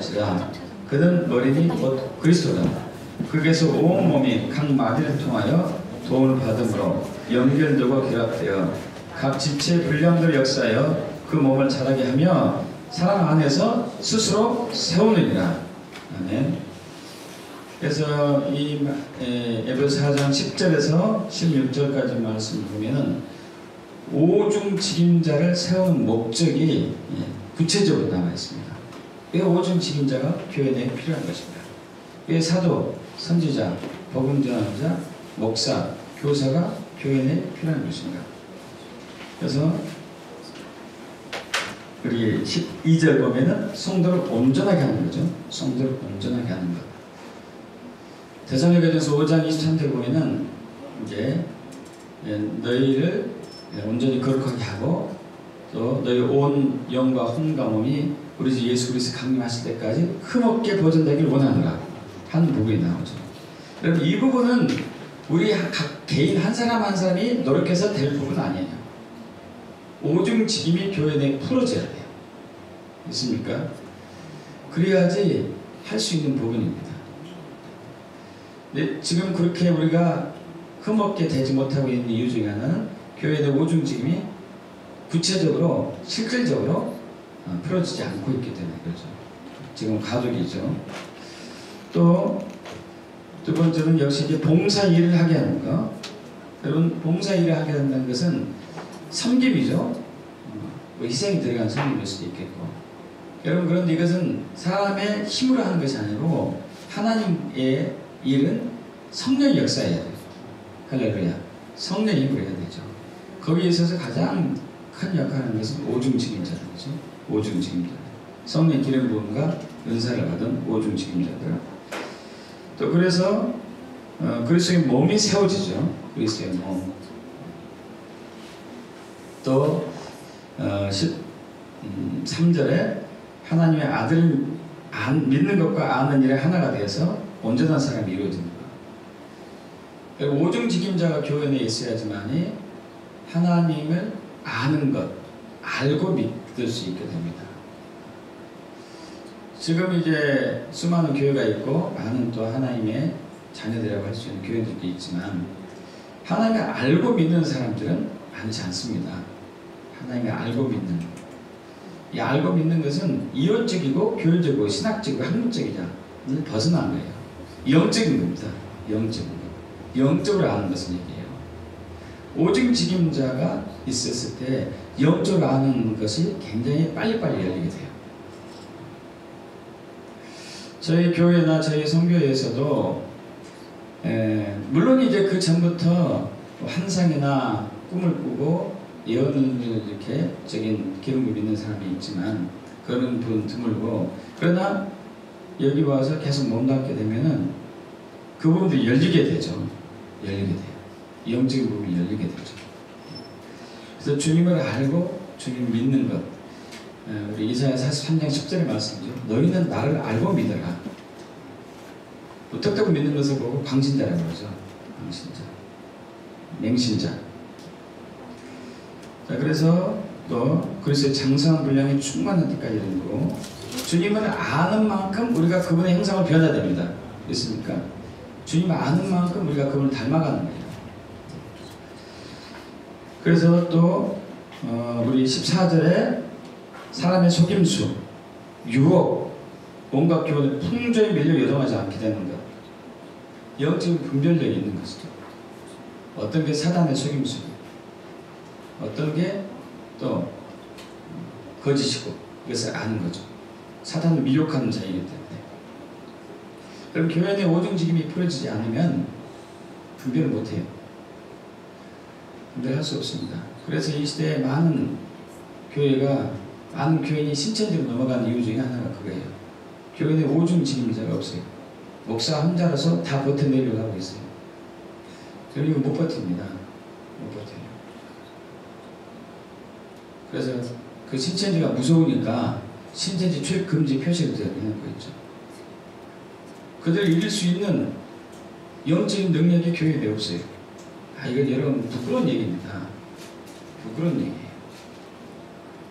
할지라. 그는 머리니 곧 그리스도다. 그에서 온 몸이 각 마디를 통하여 도움을 받음으로 연결되고 결합되어 각 지체의 분량들을 역사하여 그 몸을 자라게 하며 사랑 안에서 스스로 세우느니라. 아멘. 그래서 이 에베소 4장 10절에서 16절까지 말씀을 보면은 오중직임자를 세우는 목적이 구체적으로 나와 있습니다. 왜 오중직임자가 교회 내에 필요한 것인가? 왜 사도, 선지자, 복음 전하자, 목사, 교사가 교회 내에 필요한 것인가? 그래서 우리 12절 보면은 성도를 온전하게 하는 거죠. 성도를 온전하게 하는 것. 데살로니가전서 5장 23절 보면은 이제 너희를 온전히 거룩하게 하고 또 너희 온 영과 혼과 몸이 우리 주 예수 그리스도 강림하실 때까지 흠없게 보존되길 원하노라 하는 부분이 나오죠. 여러분 이 부분은 우리 각 개인 한 사람 한 사람이 노력해서 될 부분은 아니에요. 오중직임이 교회 내에 풀어져야 돼요. 있습니까? 그래야지 할 수 있는 부분입니다. 근데 지금 그렇게 우리가 흠없게 되지 못하고 있는 이유 중에 하나는 교회 내 오중직임이 구체적으로 실질적으로 풀어지지 않고 있기 때문에 그렇죠. 지금 가족이죠. 또 두 번째는 역시 이제 봉사 일을 하게 하는 거. 여러분 봉사 일을 하게 한다는 것은 섬김이죠. 뭐 희생이 들어간 섬김일 수도 있겠고. 여러분 그런데 이것은 사람의 힘으로 하는 것이 아니고 하나님의 일은 성령의 역사해야 돼요. 할렐루야. 성령의 힘으로 해야 되죠. 거기에 있어서 가장 큰 역할을 하는 것은 오중직임자라는 거죠. 오중직임자. 성령의 기름 부음과 은사를 받은 오중직임자들. 또 그래서 그리스도의 몸이 세워지죠. 그리스도의 몸. 또 13절에 하나님의 아들을 믿는 것과 아는 일에 하나가 되어서 온전한 사람이 이루어집니다. 오중직임자가 교회 내에 있어야지만이 하나님을 아는 것, 알고 믿을 수 있게 됩니다. 지금 이제 수많은 교회가 있고 많은 또 하나님의 자녀들이라고 할 수 있는 교회들도 있지만 하나님을 알고 믿는 사람들은 많지 않습니다. 하나님을 알고 믿는 것. 이 알고 믿는 것은 이론적이고 교율적이고 신학적이고 학문적이냐 벗어난 거예요. 영적인 겁니다. 영적인 것. 영적으로 아는 것은 얘기예요. 오중직임자가 있었을 때 영적으로 아는 것이 굉장히 빨리빨리 열리게 돼요. 저희 교회나 저희 선교회에서도 물론 이제 그 전부터 환상이나 꿈을 꾸고 예언을 이렇게 적인 기름을 믿는 사람이 있지만 그런 분 드물고, 그러나 여기 와서 계속 몸담게 되면은 그 부분도 열리게 되죠. 열리게 돼요. 영적인 부분이 열리게 되죠. 그래서 주님을 알고 주님 믿는 것, 우리 이사야 43장 10절의 말씀이죠. 너희는 나를 알고 믿어라. 무턱대고 믿는 것을 보고 광신자라고 그러죠. 광신자, 맹신자. 자, 그래서 또 그리스도의 장성한 분량이 충만한 데까지 이르고 주님을 아는 만큼 우리가 그분의 형상을 변화됩니다. 있습니까? 주님을 아는 만큼 우리가 그분을 닮아가는 거예요. 그래서 또 우리 14절에 사람의 속임수, 유혹, 온갖 교훈을 풍조에 밀려 요동하지 않게 되는 것. 영적인 분별력이 있는 것이죠. 어떤 게 사단의 속임수, 어떤 게 또 거짓이고, 이것을 아는 거죠. 사단을 미혹하는 자이기 때문에. 그럼 교회 내 오중직임이 풀어지지 않으면 분별을 못해요. 분별할 수 없습니다. 그래서 이 시대에 많은 교회가, 많은 교인이 신천지로 넘어가는 이유 중에 하나가 그거예요. 교회 내 오중직임자가 없어요. 목사 혼자라서 다 버텨내려고 하고 있어요. 그리고 못 버팁니다. 못 버텨요. 그래서 그 신천지가 무서우니까 신천지 출입 금지 표시를 해놓고 있죠. 그들을 이길 수 있는 영적인 능력이 교회에 내에 없어요. 이건 여러분 부끄러운 얘기입니다. 부끄러운 얘기예요.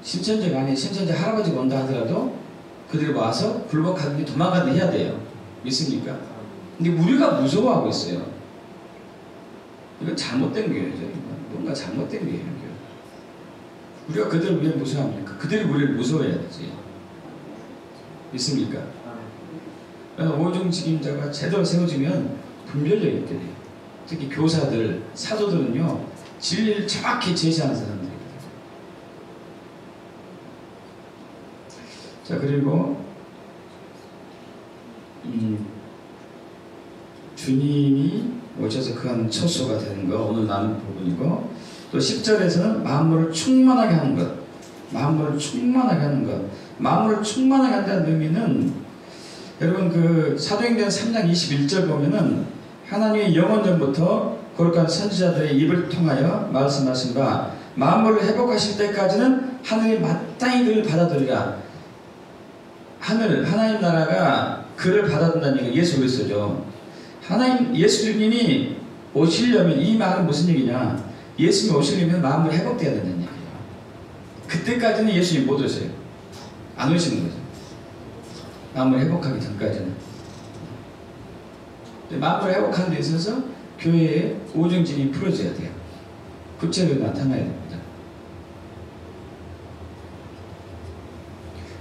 신천지가 아닌 신천지 할아버지가 온다 하더라도 그들이 와서 굴복하든지 도망가든지 해야 돼요. 믿습니까? 근데 우리가 무서워하고 있어요. 이건 잘못된 교회죠. 뭔가 잘못된 교회예요. 우리가 그들을 왜 무서워합니까? 그들이 우리를 무서워해야 되지. 믿습니까? 오중직임자가 제대로 세워지면 분별력 있게 돼요. 특히 교사들, 사도들은요, 진리를 정확히 제시하는 사람들이거든요. 자, 그리고 주님이 오셔서 그 한 처소가 되는 거 오늘 나눈 부분이고, 또 10절에서는 만물을 충만하게 하는 것, 만물을 충만하게 하는 것. 만물을 충만하게 한다는 의미는, 여러분 그 사도행전 3장 21절 보면은 하나님의 영원전부터 거룩한 선지자들의 입을 통하여 말씀하신 바 만물을 회복하실 때까지는 하늘이 마땅히 그를 받아들이라. 하나님 나라가 그를 받아들인다는 얘기가 예수 그리스도죠. 예수님이 오시려면, 이 말은 무슨 얘기냐, 예수님이 오시려면 만물이 회복돼야 된다는 얘기예요. 그때까지는 예수님 못 오세요. 안 오시는 거죠. 만물 회복하기 전까지는. 만물 회복하는 데 있어서 교회의 오중진이 풀어져야 돼요. 구체적으로 나타나야 됩니다.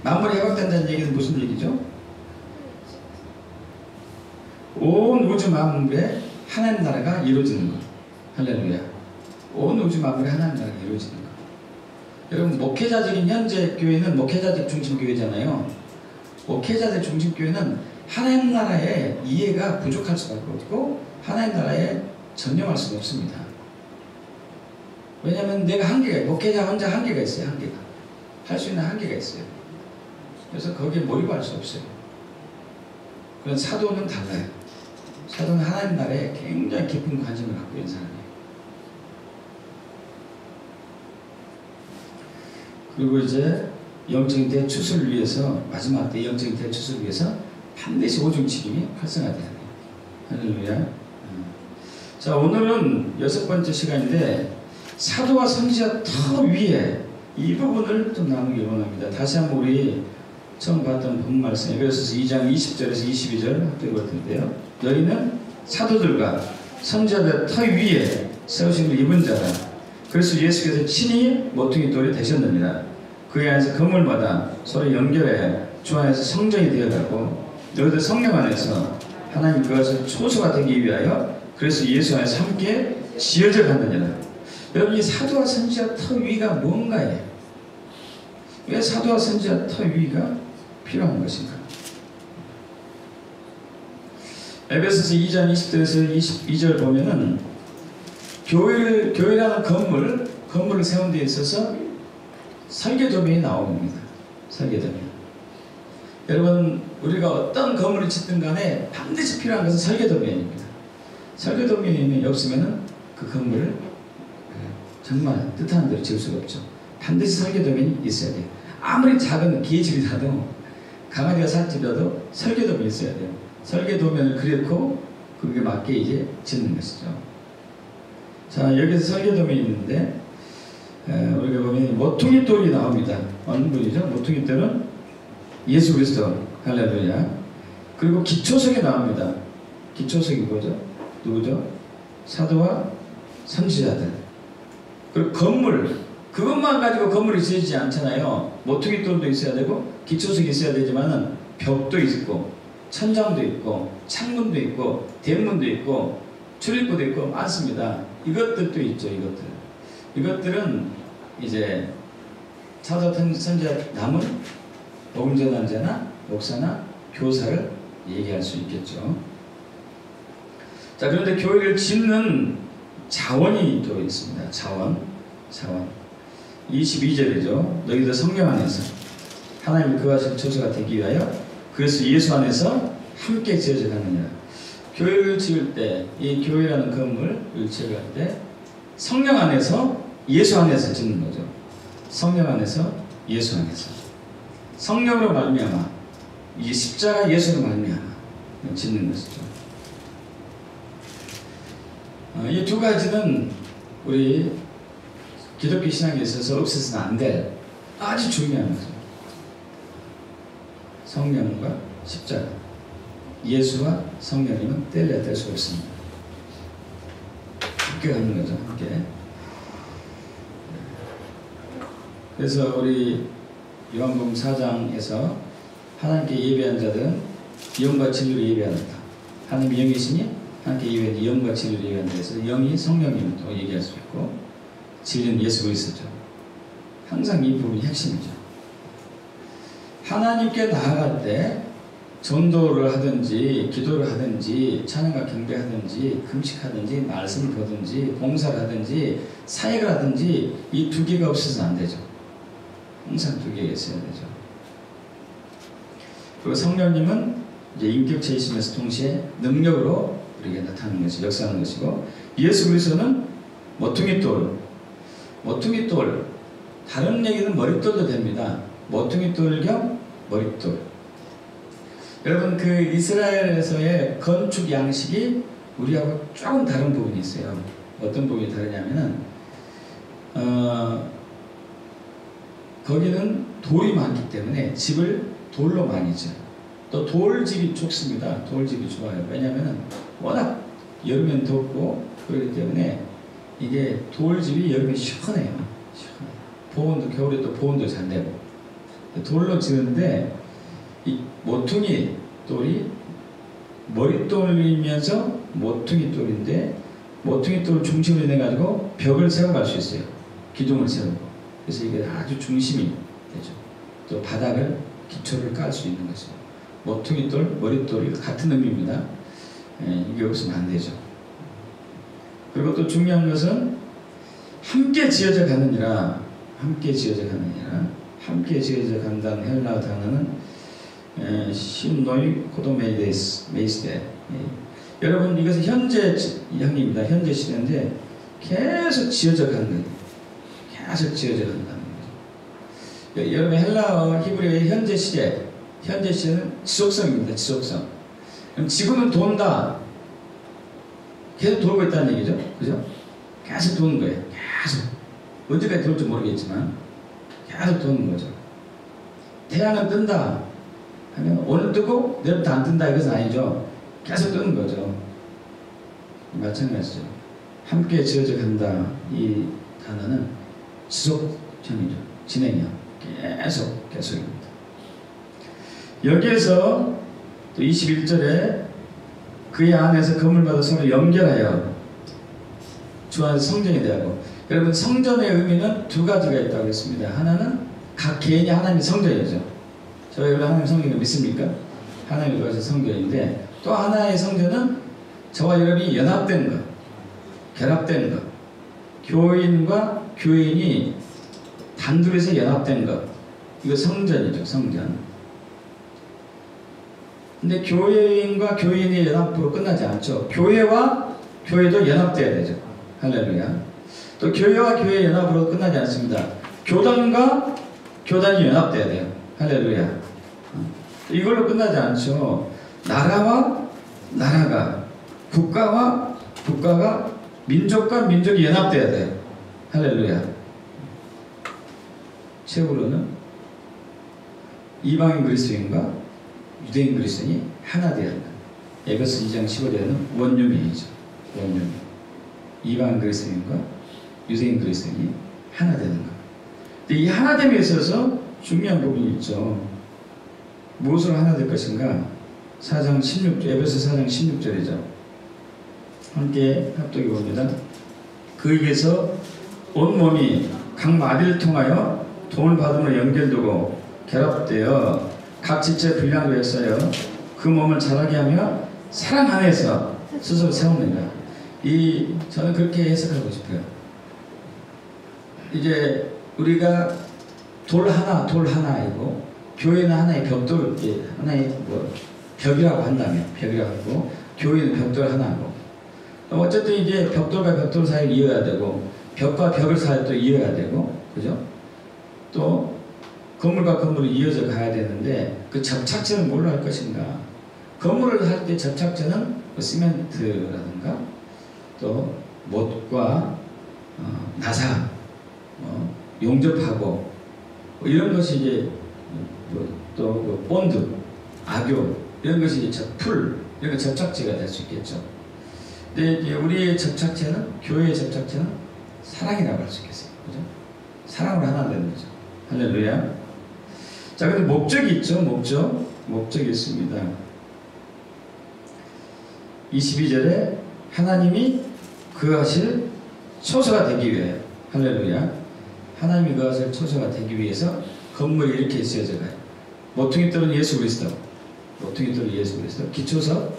만물이 회복된다는 얘기는 무슨 얘기죠? 온 우주 만물에 하나님 나라가 이루어지는 것. 할렐루야. 온 우주 만물에 하나님 나라가 이루어지는 것. 여러분, 목회자적인 현재 교회는 목회자적 중심 교회잖아요. 목회자적 중심 교회는 하나님 나라의 이해가 부족할 수밖에 없고 하나님 나라에 전념할 수가 없습니다. 왜냐하면 내가 한계가, 목회자 혼자 한계가 있어요. 한계가. 할 수 있는 한계가 있어요. 그래서 거기에 몰입할 수 없어요. 그런 사도는 달라요. 사도는 하나님 나라에 굉장히 깊은 관심을 갖고 있는 사람이에요. 그리고 이제 영적인 대추수를 위해서, 마지막 때 영적인 대추수를 위해서 반드시 오중직임이 활성화돼야 돼요. 할렐루야. 자, 오늘은 6번째 시간인데 사도와 선지자 더 위에 이 부분을 좀 나누기 원합니다. 다시 한번 우리 처음 봤던 본 말씀 에베소서 2장 20절에서 22절 합독해 볼 텐데요. 너희는 사도들과 선지자들 터 위에 세우심을 입은 자라. 그래서 예수께서 친히 모퉁이 돌이 되셨느니라. 그 안에서 건물마다 서로 연결해 주 안에서 성전이 되어가고 너희들 성령 안에서 하나님 그것을 초소가 되기 위하여 그래서 예수 안에서 함께 지어져 갔느니라. 여러분, 이 사도와 선지자 터 위가 뭔가예요? 왜 사도와 선지자 터 위가 필요한 것인가? 에베소서 2장 20절에서 22절 보면은 교회라는 건물을 세운 데 있어서 설계도면이 나옵니다. 설계도면. 여러분, 우리가 어떤 건물을 짓든 간에 반드시 필요한 것은 설계도면입니다. 설계도면이 없으면 그 건물을 정말 뜻하는 대로 지을 수가 없죠. 반드시 설계도면이 있어야 돼요. 아무리 작은 개집이라도, 강아지가 살 집이라도 설계도면이 있어야 돼요. 설계도면을 그려놓고 그게 맞게 이제 짓는 것이죠. 자, 여기서 설계도면이 있는데 우리가 보면 모퉁이 돌이 나옵니다. 어느 분이죠? 모퉁이 돌은 예수 그리스도. 할렐루야. 그리고 기초석이 나옵니다. 기초석이 뭐죠? 누구죠? 사도와 선지자들. 그리고 건물, 그것만 가지고 건물이 지어지지 않잖아요. 모퉁이 돌도 있어야 되고 기초석이 있어야 되지만은 벽도 있고 천장도 있고 창문도 있고 대문도 있고 출입구도 있고 많습니다. 이것들도 있죠. 이것들은 이제 사도 선지자 남은 복음 전환자나 목사나 교사를 얘기할 수 있겠죠. 자, 그런데 교회를 짓는 자원이 또 있습니다. 자원. 22절이죠. 너희들 성령 안에서 하나님이 그하신 초소가 되기 위하여 그래서 예수 안에서 함께 지어져 가느니라. 교회를 지을 때, 이 교회라는 건물을 지어갈 때 성령 안에서 예수 안에서 짓는 거죠. 성령 안에서 예수 안에서 성령으로 말미암아 이 십자가 예수로 말미암아 짓는 것이죠. 이 두 가지는 우리 기독교 신앙에 있어서 없어서는 안 될 아주 중요한 거죠. 성령과 십자가. 예수와 성령님은 뗄래야 뗄 수 없습니다. 함께 가는 거죠. 함께. 그래서 우리 요한복음 4장에서 하나님께 예배한 자들은 영과 진리로 예배한다. 하나님이 영이시니 하나님께 예배한 영과 진리로 예배한다 해서 영이 성령님을 또 얘기할 수 있고 진리는 예수 그리스도죠. 항상 이 부분이 핵심이죠. 하나님께 나아갈 때 전도를 하든지 기도를 하든지 찬양과 경배하든지 금식하든지 말씀을 보든지 봉사를 하든지 사역을 하든지 이 두 개가 없어서는 안 되죠. 항상 두 개가 있어야 되죠. 그리고 성령님은 이제 인격체이시면서 동시에 능력으로 우리에게 나타나는 것이 역사하는 것이고 예수 그리스도는 모퉁이돌 다른 얘기는 머릿돌도 됩니다. 모퉁이돌 겸 머릿돌. 여러분 그 이스라엘에서의 건축 양식이 우리하고 조금 다른 부분이 있어요. 어떤 부분이 다르냐면은 거기는 돌이 많기 때문에 집을 돌로 많이 지어요. 또 돌집이 좋습니다. 돌집이 좋아요. 왜냐하면 워낙 여름엔 덥고 그렇기 때문에 이게 돌집이 여름에 시원해요. 보온도 겨울에 또 보온도 잘 되고 돌로 지는데 이 모퉁이 돌이 머릿돌이면서 모퉁이 돌인데 모퉁이 돌을 중심으로 내 가지고 벽을 세워갈 수 있어요. 기둥을 세우고. 그래서 이게 아주 중심이 되죠. 또 바닥을 기초를 깔 수 있는 것이죠. 모퉁이 돌, 머릿돌이 같은 의미입니다. 이게 없으면 안 되죠. 그리고 또 중요한 것은 함께 지어져 가느니라. 함께 지어져 간다는 헬라어 단어는 신노이 코도메이스데. 여러분 이것은 현재형입니다. 현재 시대인데 계속 지어져 가는 거예요. 계속 지어져 간다는 거죠. 여러분 헬라어 히브리어의 현재 시제는 지속성입니다. 지속성. 그럼 지구는 돈다. 계속 돌고 있다는 얘기죠. 그죠? 계속 도는 거예요. 계속. 언제까지 돌지 모르겠지만 계속 도는 거죠. 태양은 뜬다 하면 오늘 뜨고 내일부터 안 뜬다 이것은 아니죠. 계속 뜨는 거죠. 마찬가지죠. 함께 지어져 간다 이 단어는 지속형이죠. 진행형. 계속입니다. 여기에서 또 21절에 그의 안에서 건물 받아 서로 연결하여 주 안에서 성전이 되고. 여러분 성전의 의미는 두 가지가 있다고 했습니다. 하나는 각 개인이 하나님의 성전이죠. 저희 여러분 하나님의 성전을 믿습니까? 하나님의 거룩한 성전인데 또 하나의 성전은 저와 여러분이 연합된 것, 결합된 것, 교인과 교인이 단둘이서 연합된 것, 이거 성전이죠. 성전. 근데 교인과 교인의 연합으로 끝나지 않죠. 교회와 교회도 연합돼야 되죠. 할렐루야. 또 교회와 교회의 연합으로 끝나지 않습니다. 교단과 교단이 연합돼야 돼요. 할렐루야. 이걸로 끝나지 않죠. 나라와 나라가, 국가와 국가가, 민족과 민족이 연합돼야 돼요. 할렐루야. 최후로는 이방인 그리스도인과 유대인 그리스도인이 하나 되어야 한다. 에베소 2장 15절에는 원유민이죠. 원유민. 이방인 그리스도인과 유대인 그리스도인이 하나 되는 것. 근데 이 하나됨에 있어서 중요한 부분이 있죠. 무엇으로 하나 될 것인가? 4장 16절, 에베소 4장 16절이죠. 함께 합독해 봅니다. 그에게서 온 몸이 각 마디를 통하여 도움을 받음으로 연결되고 결합되어 각 지체의 분량으로 했어요. 그 몸을 자라게 하며 사랑 안에서 스스로 세웁니다. 저는 그렇게 해석하고 싶어요. 이제 우리가 돌 하나이고 교회는 하나의 벽돌, 하나의 벽이라고 한다면 벽이라고 하고 교회는 벽돌 하나고 어쨌든 이제 벽돌과 벽돌 사이를 이어야 되고 벽과 벽을 사이를 또 이어야 되고 그죠? 또 건물과 건물이 이어져 가야 되는데 그 접착제는 뭘로 할 것인가? 건물을 할 때 접착제는 시멘트라든가 또 못과 나사 용접하고 이런 것이 이제 또 본드 악교 이런 것이 풀 이런 접착제가 될 수 있겠죠. 근데 우리의 접착제는 교회의 접착제는 사랑이라고 할 수 있겠어요. 그죠? 사랑으로 하나 되는 거죠. 할렐루야. 자, 근데 목적이 있죠. 목적이 있습니다. 22절에 하나님이 그하실 초소가 되기 위해 할렐루야. 하나님이 그하실 초소가 되기 위해서 건물이 이렇게 지어져 가요. 모퉁이 돌은 예수 그리스도, 모퉁이 돌은 예수 그리스도, 기초석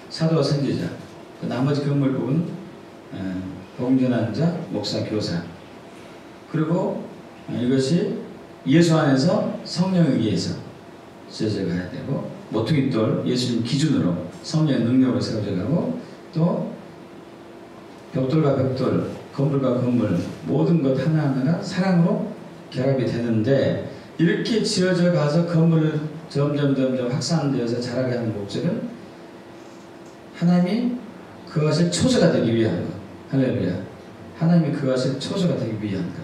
사도와 선지자, 그 나머지 건물 부분 복음 전하는 자, 목사, 교사. 그리고 이것이 예수 안에서 성령에 의해서 지어져 가야 되고, 모퉁이 돌 예수님 기준으로 성령의 능력으로 세워져 가고, 또 벽돌과 벽돌, 건물과 건물 모든 것 하나하나가 사랑으로 결합이 되는데, 이렇게 지어져 가서 건물을 점점 확산되어서 자라게 하는 목적은 하나님이 그것을 초소가 되기 위한 것. 할렐루야. 하나님이 그것을 초소가 되기 위한 것.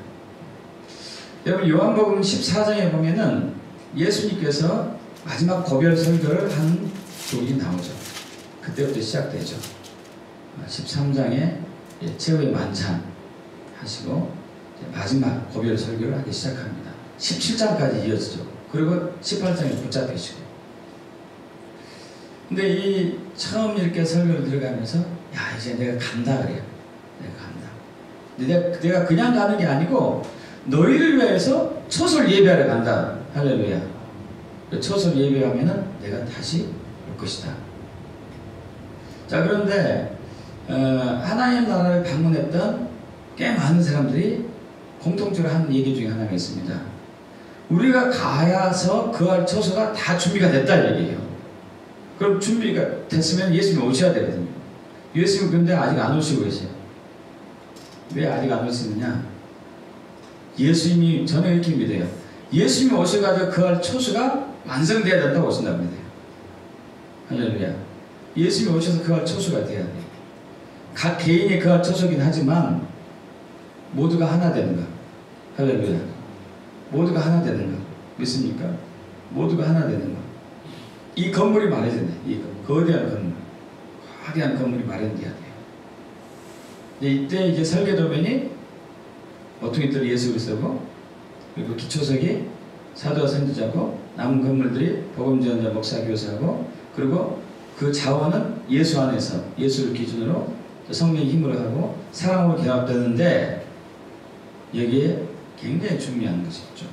여러분 요한복음 14장에 보면은 예수님께서 마지막 고별 설교를 한 부분이 나오죠. 그때부터 시작되죠. 13장에 최후의 만찬 하시고 마지막 고별 설교를 하기 시작합니다. 17장까지 이어지죠. 그리고 18장에 붙잡히시고. 근데 이 처음 이렇게 설교를 들어가면서 야 이제 내가 간다 그래요. 내가 간다. 근데 내가 그냥 가는 게 아니고 너희를 위해서 초소를 예배하러 간다. 할렐루야. 초소를 예배하면은 내가 다시 올 것이다. 자, 그런데 하나님 나라를 방문했던 꽤 많은 사람들이 공통적으로 하는 얘기 중에 하나가 있습니다. 우리가 가야서 그할 처소가 다 준비가 됐다 얘기예요. 그럼 준비가 됐으면 예수님이 오셔야 되거든요. 예수님은 근데 아직 안 오시고 계세요. 왜 아직 안 오시느냐? 예수님이, 저는 이렇게 믿어요. 예수님이 오셔가지고 그할 처소가 완성돼야 된다고 오신다고 믿어요. 할렐루야. 예수님이 오셔서 그할 처소가 돼야 돼요. 각 개인이 그할 처소긴 하지만 모두가 하나 되는가? 할렐루야. 모두가 하나 되는가? 믿습니까? 모두가 하나 되는가? 이 건물이 말해졌네. 이 거대한 건물, 화려한 건물이 마련돼야 돼요. 이때 이제 설계도면이 모퉁이 돌이 예수 그리스도고, 그리고 기초석이 사도와 선지자고, 남은 건물들이 복음 전자, 목사, 교사고, 그리고 그 자원은 예수 안에서 예수를 기준으로 성령의 힘으로 하고 사랑으로 결합되는데, 여기에 굉장히 중요한 것이 있죠.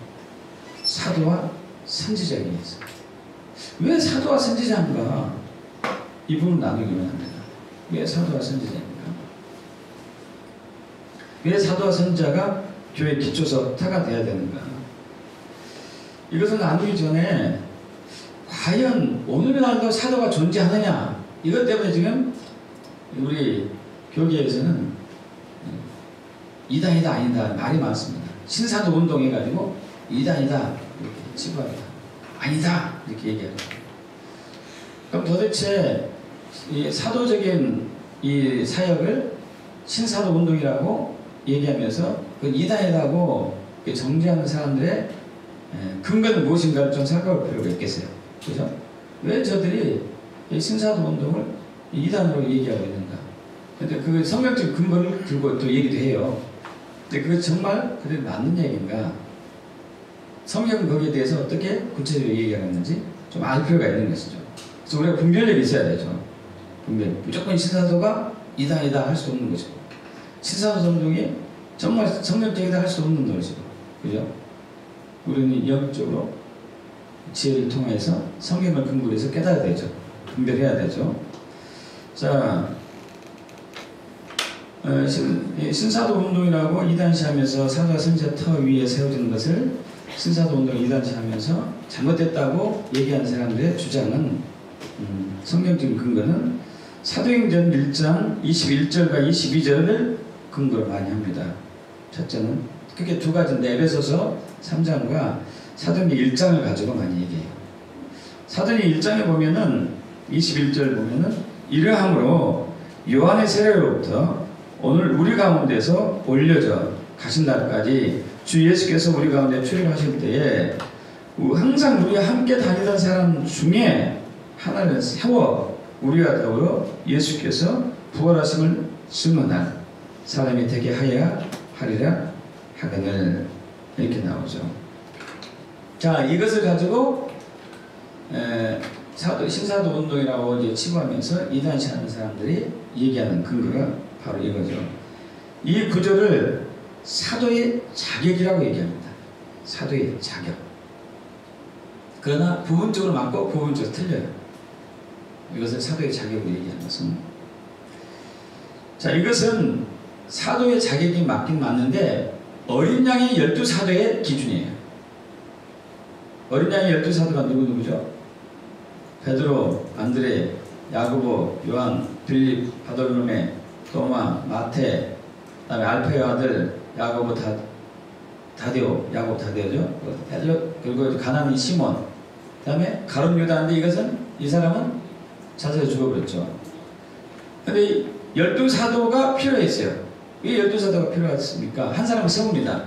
사도와 선지자에 의해서. 왜 사도와 선지자인가? 이 부분 나누기만 합니다. 왜 사도와 선지자입니까? 왜 사도와 선지자가 교회 기초석타가 되어야 되는가? 이것을 나누기 전에 과연 오늘날도 사도가 존재하느냐? 이것 때문에 지금 우리 교계에서는 이단이다 아니다 말이 많습니다. 신사도 운동해가지고 이단이다 이렇게 치부합니다. 아니다 이렇게 얘기합니다. 그럼 도대체 이 사도적인 이 사역을 신사도 운동이라고 얘기하면서 그 이단이라고 정죄하는 사람들의 근거는 무엇인가를 좀 생각할 필요가 있겠어요. 그죠? 왜 저들이 이 신사도 운동을 이단으로 얘기하고 있는가? 근데 그 성경적 근거를 들고 또 얘기도 해요. 근데 그게 정말 그게 맞는 얘기인가? 성경은 거기에 대해서 어떻게 구체적으로 얘기하는지 좀 알 필요가 있는 것이죠. 그래서 우리가 분별력이 있어야 되죠. 분별. 무조건 신사도가 이단이다 할 수 없는 것이고, 신사도 운동이 정말 성경적이다 할 수 없는 것이고, 그죠? 우리는 영적으로 지혜를 통해서 성경을 근거로 해서 깨달아야 되죠. 분별해야 되죠. 자, 신사도 운동이라고 이단시하면서 사도와 선지자 터 위에 세워지는 것을 신사도 운동 이단시하면서 잘못됐다고 얘기하는 사람들의 주장은 성경적인 근거는 사도행전 1장 21절과 22절을 근거로 많이 합니다. 첫째는 크게 두 가지인데 에베소서 3장과 사도행전 1장을 가지고 많이 얘기해요. 사도행전 1장에 보면은 21절 보면은 이러함으로 요한의 세례로부터 오늘 우리 가운데서 올려져 가신 날까지 주 예수께서 우리 가운데 출입하실 때에 항상 우리와 함께 다니던 사람 중에 하나를 세워 우리와 더불어 예수께서 부활하심을 증언할 사람이 되게 하여야 하리라 하거늘. 이렇게 나오죠. 자, 이것을 가지고 신사도 운동이라고 이제 치부하면서 이단시하는 사람들이 얘기하는 근거가 바로 이거죠. 이 구조를 사도의 자격이라고 얘기합니다. 사도의 자격. 그러나 부분적으로 맞고 부분적으로 틀려요. 이것을 사도의 자격으로 얘기하는 것은. 자, 이것은 사도의 자격이 맞긴 맞는데 어린 양의 12사도의 기준이에요. 어린 양의 12사도가 누구죠? 베드로, 안드레, 야고보, 요한, 빌립, 바돌로메, 도마, 마테, 그 다음에 알페의 아들 야고보 다데오, 야고보 다데오죠. 그리고 가나니 시몬, 그 다음에 가룟 유다인데 이 사람은 자살해 죽어버렸죠. 근데 12사도가 필요했어요. 왜 12사도가 필요했습니까? 한 사람을 세웁니다.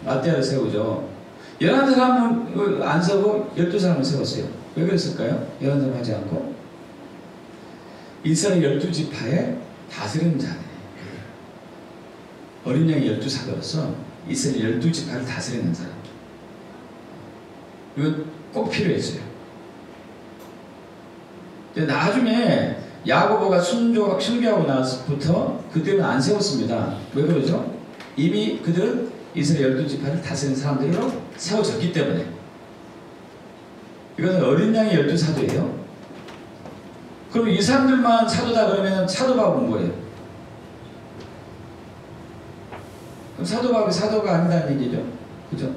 마태를 세우죠. 11사람은 안 세우고 12사람을 세웠어요. 왜 그랬을까요? 11사람 하지 않고? 이스라엘 12지파의 다스리는 자네. 어린 양이 12사도로서 이스라엘 12지파를 다스리는 사람. 이건 꼭 필요했어요. 근데 나중에 야고보가 순교하고 나서부터 그때는 안 세웠습니다. 왜 그러죠? 이미 그들은 이스라엘 12지파를 다스리는 사람들로 세워졌기 때문에. 이것은 어린 양의 12사도예요. 그럼 이 사람들만 사도다 그러면 사도바울은 뭐예요? 그럼 사도바울이 사도가 아니다는 얘기죠. 그죠?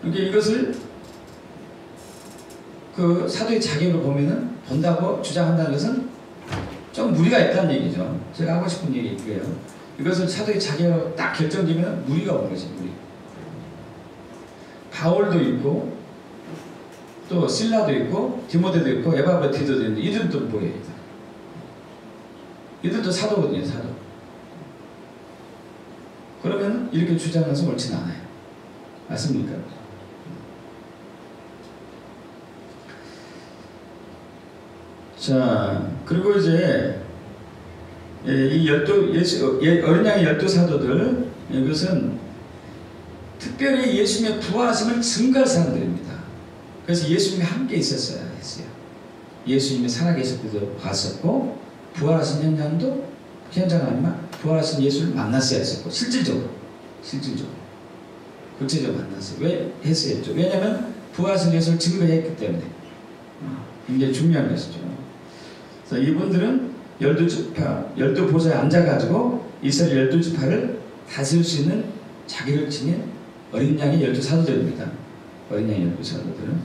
그러니까 이것을 그 사도의 자격을 본다고 주장한다는 것은 좀 무리가 있다는 얘기죠. 제가 하고 싶은 얘기 이거예요. 이것을 사도의 자격으로 딱 결정지면 무리가 오는 거지, 무리. 바울도 있고, 또 실라도 있고, 디모데도 있고, 에바브티도 있는데, 이들도 뭐예요? 이들도 사도거든요, 사도. 그러면 이렇게 주장해서 옳지는 않아요. 맞습니까? 자, 그리고 이제 이 어린 양의 12사도들, 이것은 특별히 예수님의 부활하심을 증거할 사람들입니다. 그래서 예수님이 함께 있었어야 했어요. 예수님이 살아계실 때도 봤었고, 부활하신 현장은 아니면 부활하신 예수를 만났어야 했었고, 실질적으로 구체적으로 만났어요. 왜 했어야 했죠? 왜냐하면 부활하신 예수를 증거했기 때문에. 굉장히 중요한 것이죠. 그래서 이분들은 12보좌에 앉아가지고 이스라엘 12지파를 다스릴 수 있는 자기를 지닌 어린 양의 12사도들입니다. 어린 양의 12사도들은.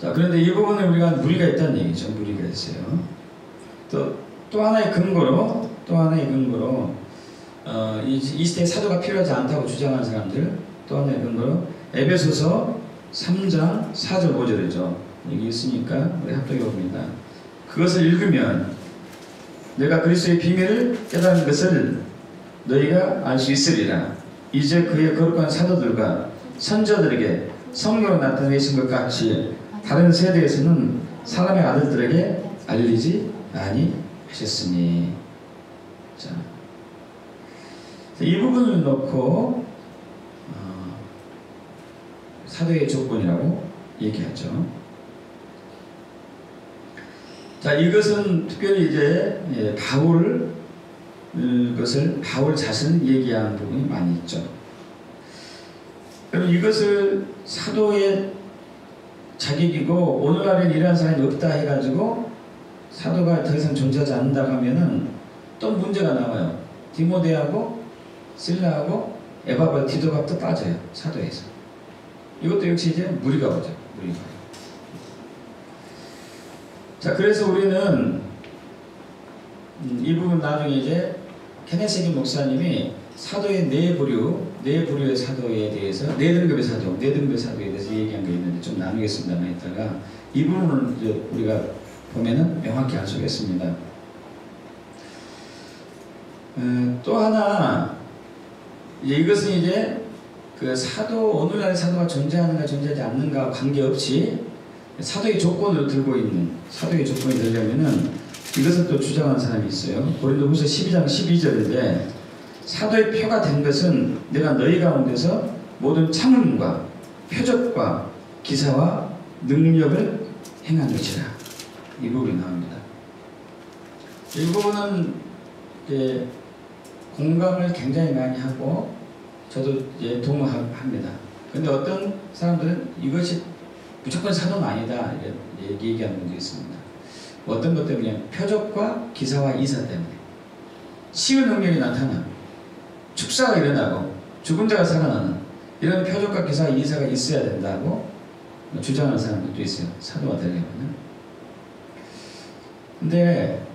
자, 그런데 이 부분에 우리가 무리가 있다는 얘기죠. 무리가 있어요. 또 하나의 근거로, 이 시대에 사도가 필요하지 않다고 주장하는 사람들, 또 하나의 근거로 에베소서 3장 4절 5절이죠. 여기 있으니까 우리 합독해 봅니다. 그것을 읽으면 내가 그리스도의 비밀을 깨달은 것을 너희가 알 수 있으리라. 이제 그의 거룩한 사도들과 선자들에게 성령으로 나타내신 것 같이 다른 세대에서는 사람의 아들들에게 알리지 아니하셨으니. 자, 이 부분을 놓고 사도의 조건이라고 얘기하죠. 자, 이것은 특별히 이제 바울 자신을 얘기하는 부분이 많이 있죠. 그럼 이것을 사도의 자격이고 오늘날엔 이러한 사람이 없다 해가지고 사도가 더 이상 존재하지 않는다고 하면은 또 문제가 나와요. 디모데하고 실라하고 에바브티도가 또 빠져요. 사도에서. 이것도 역시 이제 무리가 오죠. 무리가. 자, 그래서 우리는 이 부분 나중에 이제 케네세기 목사님이 사도의 네 부류의 사도에 대해서, 네 등급의 사도에 대해서 얘기한 게 있는데 좀 나누겠습니다만 이따가 이 부분을 이제 우리가 보면은 명확히 알 수가 있습니다. 또 하나, 이것은 이제 그 사도, 오늘날 사도가 존재하는가 존재하지 않는가 관계없이 사도의 조건으로 들고 있는, 사도의 조건이 되려면은 이것을 또 주장하는 사람이 있어요. 고린도후서 12장 12절인데, 사도의 표가 된 것은 내가 너희 가운데서 모든 참음과 표적과 기사와 능력을 행한 것이라. 이 부분이 나옵니다. 이 부분은 이제 공감을 굉장히 많이 하고 저도 이제 동의합니다. 근데 어떤 사람들은 이것이 무조건 사도는 아니다 이렇게 얘기하는 분도 있습니다. 어떤 것 때문에? 표적과 기사와 이사 때문에. 치유 능력이 나타나, 축사가 일어나고 죽은 자가 살아나는 이런 표적과 기사와 이사가 있어야 된다고 주장하는 사람들도 있어요. 사도가 되려면. 근데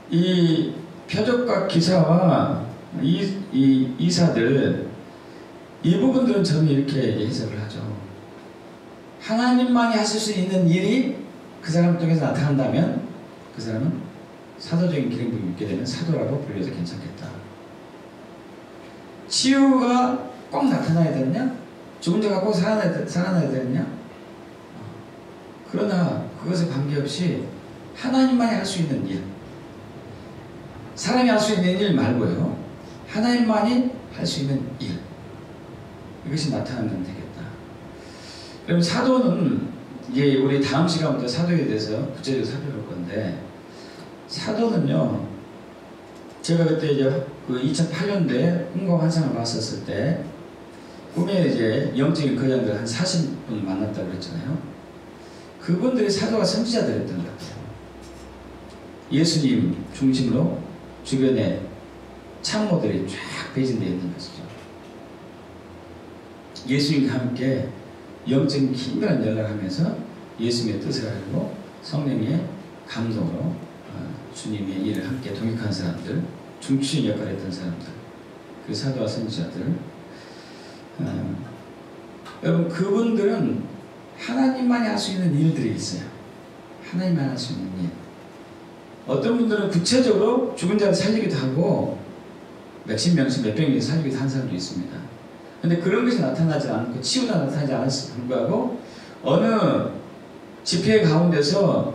이 표적과 기사와 이사들, 이 부분들은 저는 이렇게 해석을 하죠. 하나님만이 하실 수 있는 일이 그 사람 통해서 나타난다면 그 사람은 사도적인 기능을 있게 되면 사도라고 불려도 괜찮겠다. 치유가 꼭 나타나야 되느냐? 죽은 자가 꼭 살아나야 되느냐? 그러나 그것에 관계없이 하나님만이 할 수 있는 일, 사람이 할 수 있는 일 말고요, 하나님만이 할 수 있는 일, 이것이 나타나면 되겠다. 그럼 사도는 이제 우리 다음 시간부터 사도에 대해서 구체적으로 살펴볼 건데, 사도는요, 제가 그때 이제 그 2008년도에 꿈과 환상을 봤었을 때 꿈에 이제 영적인 거장들 한 40분 만났다고 그랬잖아요. 그분들이 사도가 선지자들이었던 것 같아요. 예수님 중심으로 주변에 참모들이 쫙 배진되어 있는 것이죠. 예수님과 함께 영적인 긴밀한 연락하면서 예수님의 뜻을 알고 성령의 감동으로 주님의 일을 함께 동역한 사람들, 중추인 역할을 했던 사람들, 그 사도와 선지자들, 여러분 그분들은 하나님만이 할 수 있는 일들이 있어요. 하나님만 할 수 있는 일. 어떤 분들은 구체적으로 죽은 자를 살리기도 하고 몇십 명씩 몇백 명씩 살리기도 한 사람도 있습니다. 근데 그런 것이 나타나지 않고 치유가 나타나지 않았을 불구하고 어느 집회 가운데서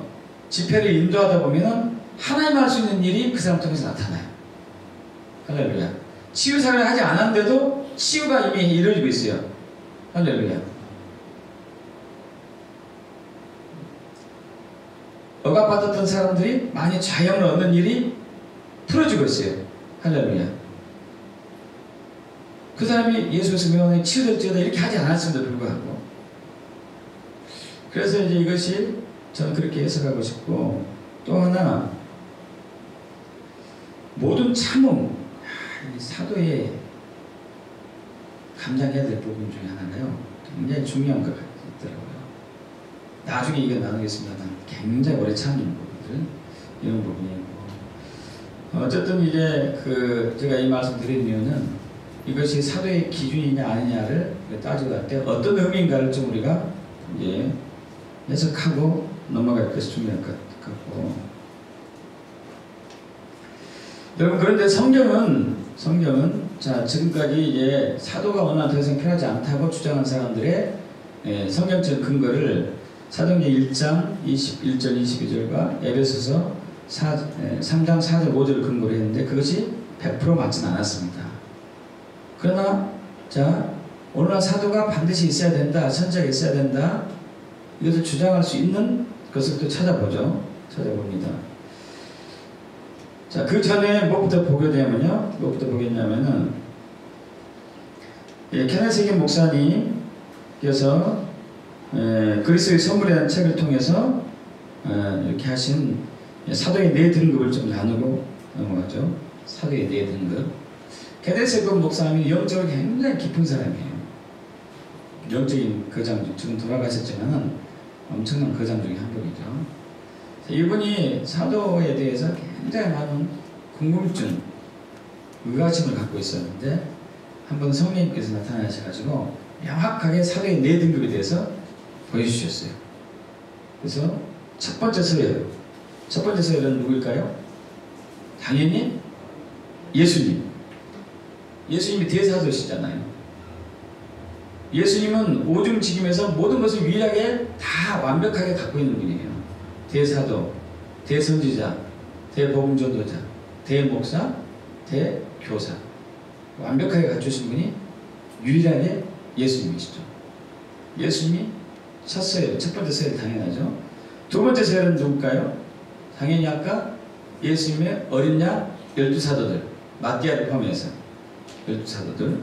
집회를 인도하다 보면은 하나님 할 수 있는 일이 그 사람 통해서 나타나요. 할렐루야. 치유 사역을 하지 않았는데도 치유가 이미 이루어지고 있어요. 할렐루야. 억압받았던 사람들이 많이 자영을 얻는 일이 풀어지고 있어요. 할렐루야. 그 사람이 예수께서 명하에 치유될지어다 이렇게 하지 않았음에도 불구하고. 그래서 이제 이것이 저는 그렇게 해석하고 싶고, 또 하나 모든 참음, 사도의 감당해야 될 부분 중에 하나가요, 굉장히 중요한 것 같더라고요. 나중에 이거 나누겠습니다만 굉장히 오래 참는 부분들, 이런 부분이고, 어쨌든 이제 제가 이 말씀 드린 이유는 이것이 사도의 기준이냐 아니냐를 따지고 할 때 어떤 의미인가를 좀 우리가 이제 해석하고 넘어갈 것이 중요할 것 같고, 여러분 그런데 성경은 자 지금까지 이제 사도가 워낙 더 이상 필요하지 않다고 주장한 사람들의 성경적 근거를 사도행전 1장 21절 22절과 에베소서 3장 4절 5절을 근거로 했는데 그것이 100% 맞지는 않았습니다. 그러나 자 오늘날 사도가 반드시 있어야 된다, 선지자가 있어야 된다, 이것을 주장할 수 있는 것을 또 찾아봅니다. 자, 그 전에 뭐부터 보게 되면요, 뭐부터 보겠냐면은, 케네스 해긴 목사님께서 그리스도의 선물이라는 책을 통해서 이렇게 하신 사도의 네 등급을 좀 나누고 넘어가죠. 사도의 네 등급. 케네스 해긴 목사님이 영적으로 굉장히 깊은 사람이에요. 영적인 거장 중, 지금 돌아가셨지만은 엄청난 거장 중에 한 분이죠. 이분이 사도에 대해서 굉장히 많은 궁금증, 의아심을 갖고 있었는데 한번 성령님께서 나타나셔가지고 명확하게 사도의 네 등급에 대해서 보여주셨어요. 그래서 첫 번째 서열, 첫 번째 서열은 누구일까요? 당연히 예수님. 예수님이 대사도시잖아요. 예수님은 오중직임에서 모든 것을 유일하게 다 완벽하게 갖고 있는 분이에요. 대사도, 대선지자, 대복음전도자, 대목사, 대교사. 완벽하게 갖추신 분이 유일하게 예수님이시죠. 예수님이 첫 서열, 첫 번째 서열 당연하죠. 두 번째 서열은 누굴까요? 당연히 아까 예수님의 어린 양 12사도들, 마띠아를 포함해서 12사도들.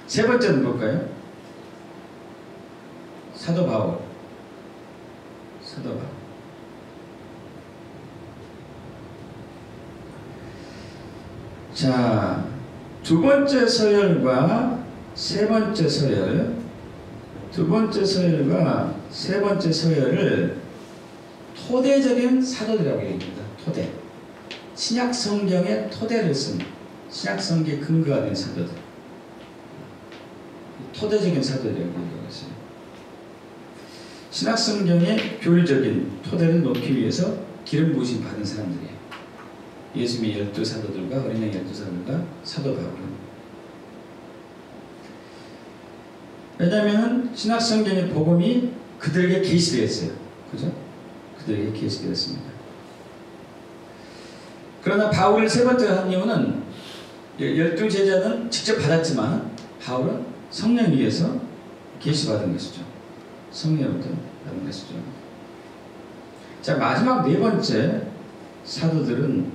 세 번째는 뭘까요? 사도 바울. 사도 바울. 자, 두 번째 서열과 세 번째 서열, 두 번째 서열과 세 번째 서열을 토대적인 사도들이라고 얘기합니다. 토대. 신약 성경의 토대를 쓴, 신약 성경의 근거가 된 사도들. 토대적인 사도들이라고 얘기하고 있어요. 신약 성경의 교리적인 토대를 놓기 위해서 기름 부으심 받은 사람들이에요. 예수님의 12사도들과 어린 양 12사도들과 사도 바울은. 왜냐하면 신약 성경의 복음이 그들에게 계시되었어요. 그죠? 그들에게 계시되었습니다. 그러나 바울을 세 번째로 한 이유는 12제자는 직접 받았지만 바울은 성령 위에서 계시받은 것이죠. 성령으로부터 받은 것이죠. 자, 마지막 네 번째 사도들은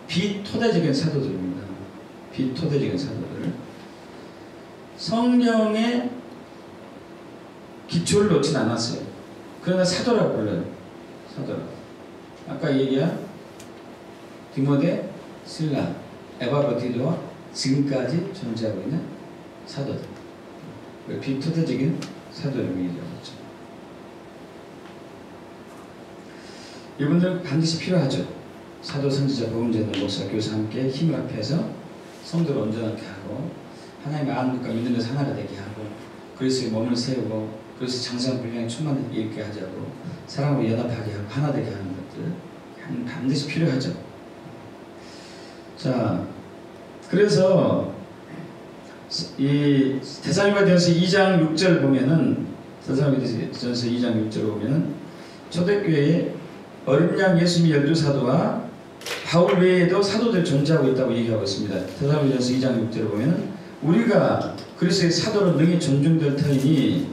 비토대적인 사도들입니다. 비토대적인 사도들. 성령의 기초를 놓진 않았어요. 그러나 사도라고 불러요. 사도라고. 아까 얘기한 디모데, 실라, 에바브디도와 지금까지 존재하고 있는 사도들. 비토대적인 사도를 얘기하고 있죠. 이분들은 반드시 필요하죠. 사도, 선지자, 복음전도, 목사, 교사 함께 힘을 합해서 성도를 온전하게 하고 하나님의 아는 것과 믿는 것을 하나가 되게 하고 그리스도의 몸을 세우고 그리스도 장성한 분량이 충만하게 일게 하자고 사랑으로 연합하게 하고 하나 되게 하는 것들 반드시 필요하죠. 자, 그래서 이 데살로니가전서 2장 6절 보면은 데살로니가전서 2장 6절 보면은 초대교회에 어린 양 예수님의 12사도와 바울 외에도 사도들 존재하고 있다고 얘기하고 있습니다. 데살로니가전서 2장 6절을 보면은 우리가 그리스도의 사도로 능히 존중될 터이니,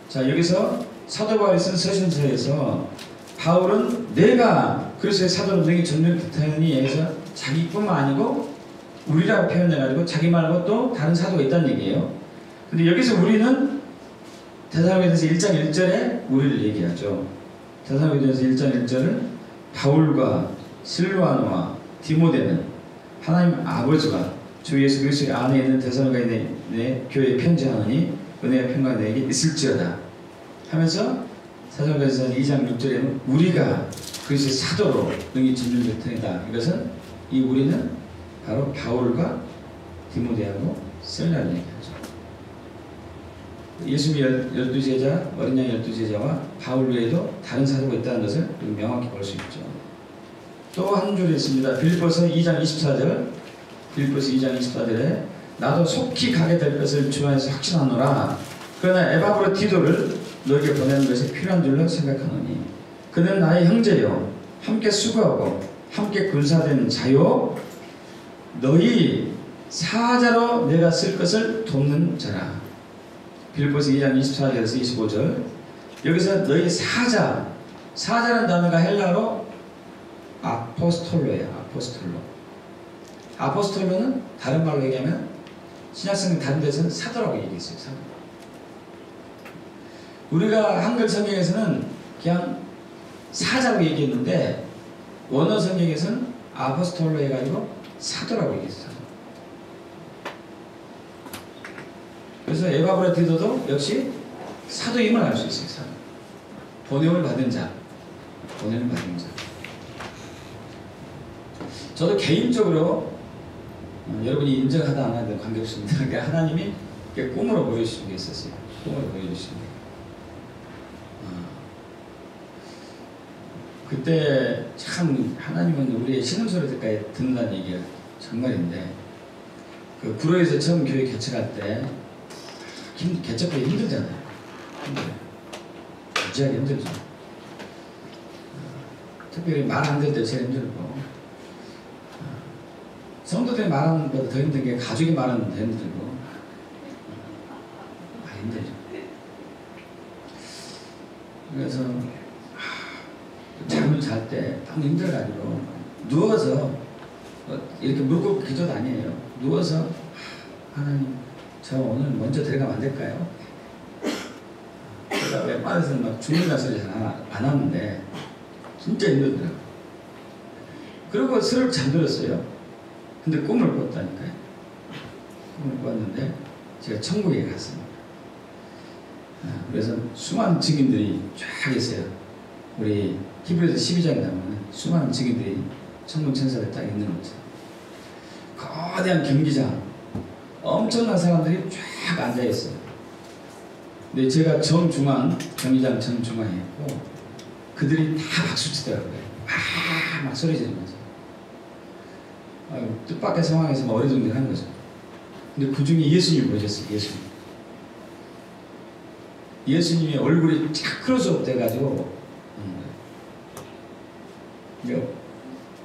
자, 여기서 사도 바울이 쓴 서신서에서 바울은 내가 그리스도의 사도로 능히 존중될 터이니 해서 자기뿐만 아니고 우리라고 표현해가지고 자기 말고 또 다른 사도가 있다는 얘기예요. 근데 여기서 우리는 데살로니가전서 1장 1절에 우리를 얘기하죠. 데살로니가전서 1장 1절을 바울과 실로아노와 디모데는 하나님 아버지와 주 예수 그리스도의 안에 있는 데살로니가 교회에 편지하노니 은혜와 평강이 너에게 있을지어다 하면서 데살로니가전서 2장 6절에는 우리가 그리스도의 사도로 능히 존중될 터이다. 이것은 이 우리는 바로 바울과 디모데하고 실라를 얘기하죠. 예수님의 12제자, 어린 양 12제자와 바울 외에도 다른 사도가 있다는 것을 명확히 볼 수 있죠. 또 한 줄이 있습니다. 빌립보서 2장 24절, 빌립보서 2장 24절에 나도 속히 가게 될 것을 주 안에서 확신하노라. 그러나 에바브로디도를 너에게 보내는 것이 필요한 줄로 생각하노니 그는 나의 형제요 함께 수고하고 함께 군사된 자요 너희 사자로 내가 쓸 것을 돕는 자라. 빌립보서 2장 24절에서 25절. 여기서 너희 사자라는 단어가 헬라어로 아포스톨로예요. 아포스톨로는 다른 말로 얘기하면 신약성경 다른 데서는 사도라고 얘기했어요. 사도. 우리가 한글 성경에서는 그냥 사자로 얘기했는데 원어 성경에서는 아포스톨로 해가지고 사도라고 얘기했어요. 그래서 에바브라디도도 역시 사도임을 알 수 있어요. 사도. 보냄을 받은 자. 저도 개인적으로 여러분이 인정하다 안 하든 관계없습니다. 그러니까 하나님이 꿈으로 보여주신 게 있었어요. 꿈으로 보여주신 게. 그때 참 하나님은 우리의 신음소리들까지 듣는다는 얘기가 정말인데 그 구로에서 처음 교회 개척할 때 개척하기 힘들잖아요. 힘들어요. 유지하기 힘들죠. 특별히 말 안 될 때 제일 힘들고, 성도들이 말하는 것보다 더 힘든 게 가족이 말하는 더 힘들고, 힘들죠. 그래서 잠을 잘 때 너무 힘들어가지고 누워서 이렇게 무릎 기도도 아니에요. 누워서 하나님 저 오늘 먼저 들어가면 안 될까요? 그러다 웬만해서 막 죽는다 소리 잘 안 하는데 진짜 힘들더라고요. 그리고 스르륵 잠들었어요. 근데 꿈을 꿨다니까요. 꿈을 꿨는데 제가 천국에 갔습니다. 그래서 수많은 증인들이 쫙 있어요. 우리 히브리서 12장에 나오는 수많은 증인들이 천국 천사들 딱 있는 거죠. 거대한 경기장, 엄청난 사람들이 쫙 앉아 있어요. 근데 제가 정중앙, 경기장 정중앙에 있고 그들이 다 박수 치더라고요. 막 소리 지르면서. 뜻밖의 상황에서 막 어리둥절한 거죠. 근데 그 중에 예수님을 보셨어요. 예수님의 얼굴이 쫙 클로즈업 돼가지고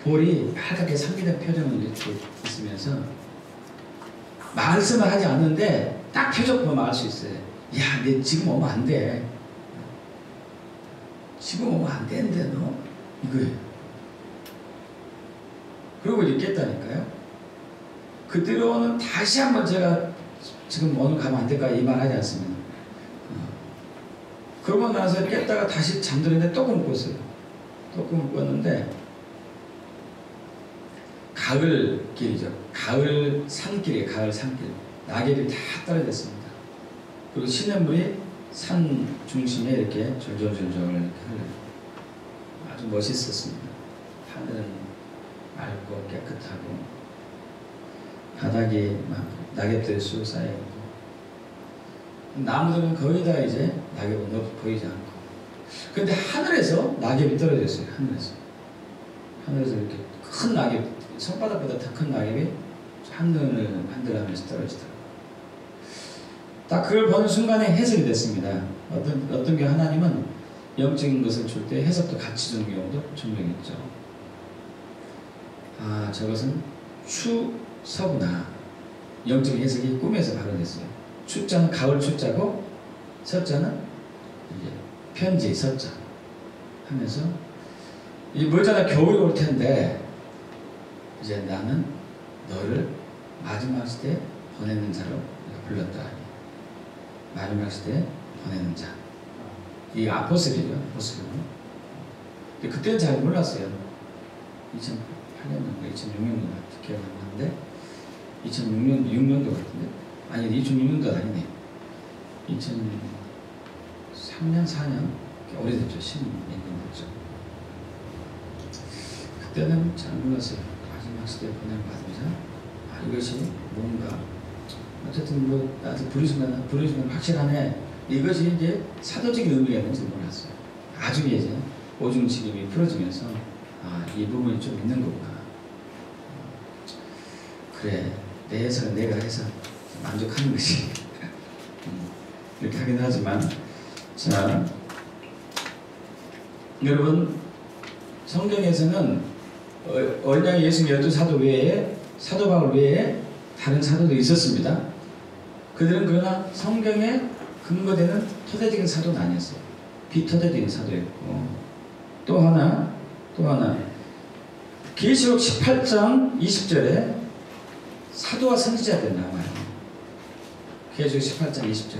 볼이 하얗게 상기된 표정을 이렇게 있으면서 말씀을 하지 않는데 딱 표정 보면 알 수 있어요. 야, 내 지금 오면 안 돼. 지금 오면 안 되는데 너 이거예요. 그러고 이제 깼다니까요. 그때로는 다시 한번 제가 지금 오늘 가면 안 될까 이 말 하지 않습니다. 그러고 나서 깼다가 다시 잠들었는데 또 꿈을 꿨어요. 또 꿈을 꿨는데 가을 길이죠. 가을 산길이에요. 가을 산길. 낙엽이 다 떨어졌습니다. 그리고 시냇물이 산 중심에 이렇게 졸졸졸졸 이렇게 흘러요. 아주 멋있었습니다. 하늘은 맑고 깨끗하고 바닥이 막 낙엽들이 쑥 쌓여있고 나무들은 거의 다 이제 낙엽은 보이지 않고 근데 하늘에서 낙엽이 떨어졌어요. 하늘에서 이렇게 큰 낙엽, 손바닥보다 더 큰 낙엽이 하늘을 반들하면서 떨어지더라고요. 딱 그걸 보는 순간에 해석이 됐습니다. 어떤 게 하나님은 영적인 것을 줄 때 해석도 같이 주는 경우도 종종 있죠. 아, 저것은 추서구나. 영적인 해석이 꿈에서 발견됐어요. 추자는 가을 추자고 서자는 이제 편지 서자 하면서 이제 멀잖아. 겨울이 올 텐데 이제 나는 너를 마지막 시대에 보내는 자로 불렀다. 마지막 시대에 보내는 자. 이 아포스리죠. 아포스리는. 그때는 잘 몰랐어요. 2008년인가 2006년도 기억이 안 나는데 2006년도 같은데 아니 2006년도 아니네. 2003년 4년 오래됐죠. 10년 됐죠. 그때는 잘 몰랐어요. 마지막 시대에 보내는 받으자. 이것이 뭔가 어쨌든 뭐 나한테 부르시면 확실하네. 이것이 이제 사도적인 의미가 있는지 몰랐어요. 나중에 이제 오중직임이 풀어지면서 이 부분이 좀 있는 거구나. 그래, 내 해석은 내가 해서 만족하는 것이 이렇게 하긴 하지만 자 여러분 성경에서는 어린양 예수 12사도 외에 사도 바울 외에 다른 사도도 있었습니다. 그들은 그러나 성경에 근거되는 토대적인 사도는 아니었어요. 비토대적인 사도였고 또 하나 계시록 18장 20절에 사도와 선지자들 나와요. 계시록 18장 20절에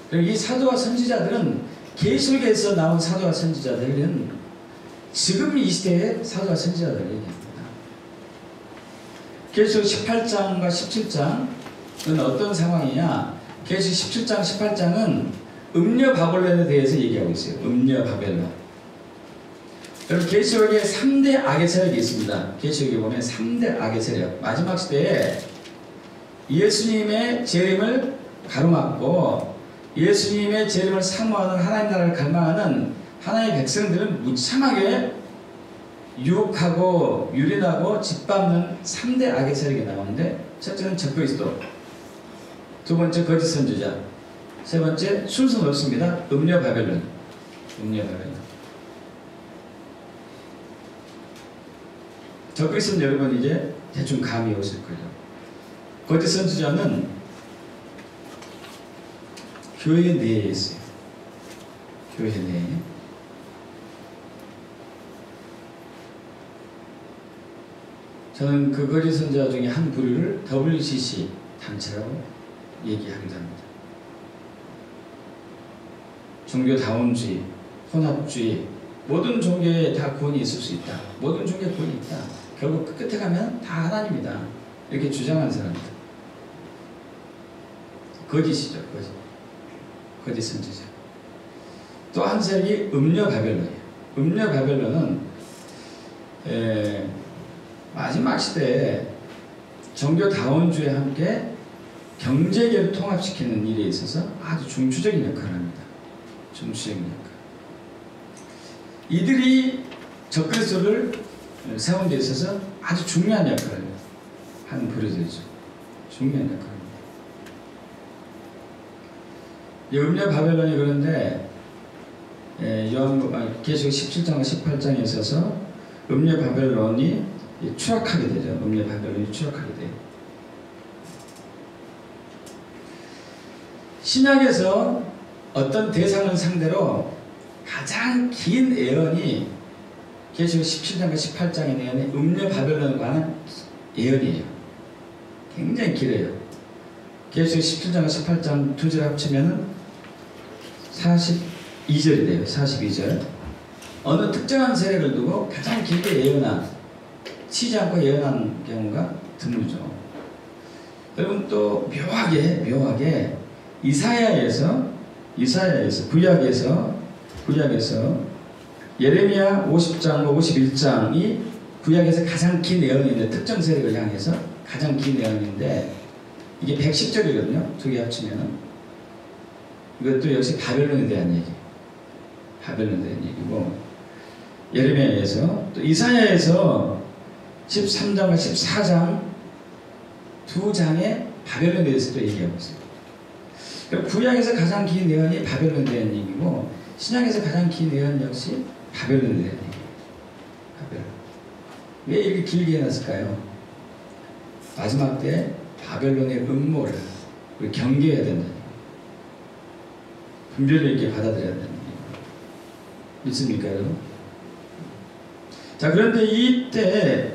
그리고 이 사도와 선지자들은 계시록에서 나온 사도와 선지자들은 지금 이 시대의 사도와 선지자들을 얘기합니다. 계시록 18장과 17장은 어떤 상황이냐? 계시록 17장, 18장은 음녀 바벨론에 대해서 얘기하고 있어요. 음녀 바벨론. 여러분 계시록에 3대 악의 세력이 있습니다. 계시록에 보면 3대 악의 세력. 마지막 시대에 예수님의 재림을 가로막고 예수님의 재림을 사모하는 하나님 나라를 갈망하는 하나님의 백성들은 무참하게 유혹하고 유린하고 짓밟는 3대 악의 세력이 나오는데 첫째는 적그리스도 두 번째 거짓 선지자, 세 번째 순서는 없습니다. 음녀 바벨론. 음녀 바벨론. 적그리스도는 여러분 이제 대충 감이 오실 거예요. 거짓 선지자는 교회 내에 있어요. 교회 내에. 저는 그 거짓 선지자 중에 한 부류를 WCC 단체라고 얘기하기도 합니다. 종교다원주의, 혼합주의, 모든 종교에 다 구원이 있을 수 있다. 모든 종교에 구원이 있다. 결국 그 끝에 가면 다 하나님이다. 이렇게 주장하는 사람입니다. 거짓이죠, 거짓. 거짓 선지자. 또 한 세력이 음녀 바벨론이에요. 음녀 바벨론은 마지막 시대에 종교다원주의와 함께 경제계를 통합시키는 일에 있어서 아주 중추적인 역할을 합니다. 중추적인 역할. 이들이 적그리스도를 세운 데 있어서 아주 중요한 역할을 하는 부류들이죠. 중요한 역할입니다. 이 음녀 바벨론이 그런데 계시록 17장과 18장에 있어서 음녀 바벨론이 추락하게 되죠. 음녀 바벨론이 추락하게 돼요. 신약에서 어떤 대상을 상대로 가장 긴 예언이 계시록 17장과 18장의 내용이 음녀 바벨론에 관한 예언이에요. 굉장히 길어요. 계시록 17장과 18장 두 절 합치면 42절이 돼요. 42절. 어느 특정한 세력을 두고 가장 길게 예언한, 치지 않고 예언한 경우가 드물죠. 여러분 또 묘하게 이사야에서 구약에서 예레미야 50장과 51장이 구약에서 가장 긴 예언인데, 특정 세력을 향해서 가장 긴 예언인데 이게 110절이거든요. 두 개 합치면은. 이것도 역시 바벨론에 대한 얘기. 바벨론에 대한 얘기고, 예레미야에서 또 이사야에서 13장과 14장 두 장에 바벨론에 대해서도 얘기하고 있어요. 구약에서 가장 긴 예언이 바벨론에 대한 얘기고, 신약에서 가장 긴 예언 역시 바벨론에 대한 얘기예요. 바벨론. 왜 이렇게 길게 해놨을까요? 마지막 때 바벨론의 음모를 우리 경계해야 된다는 얘기예요. 분별력 있게 받아들여야 된다는 얘기예요. 믿습니까, 여러분? 자, 그런데 이때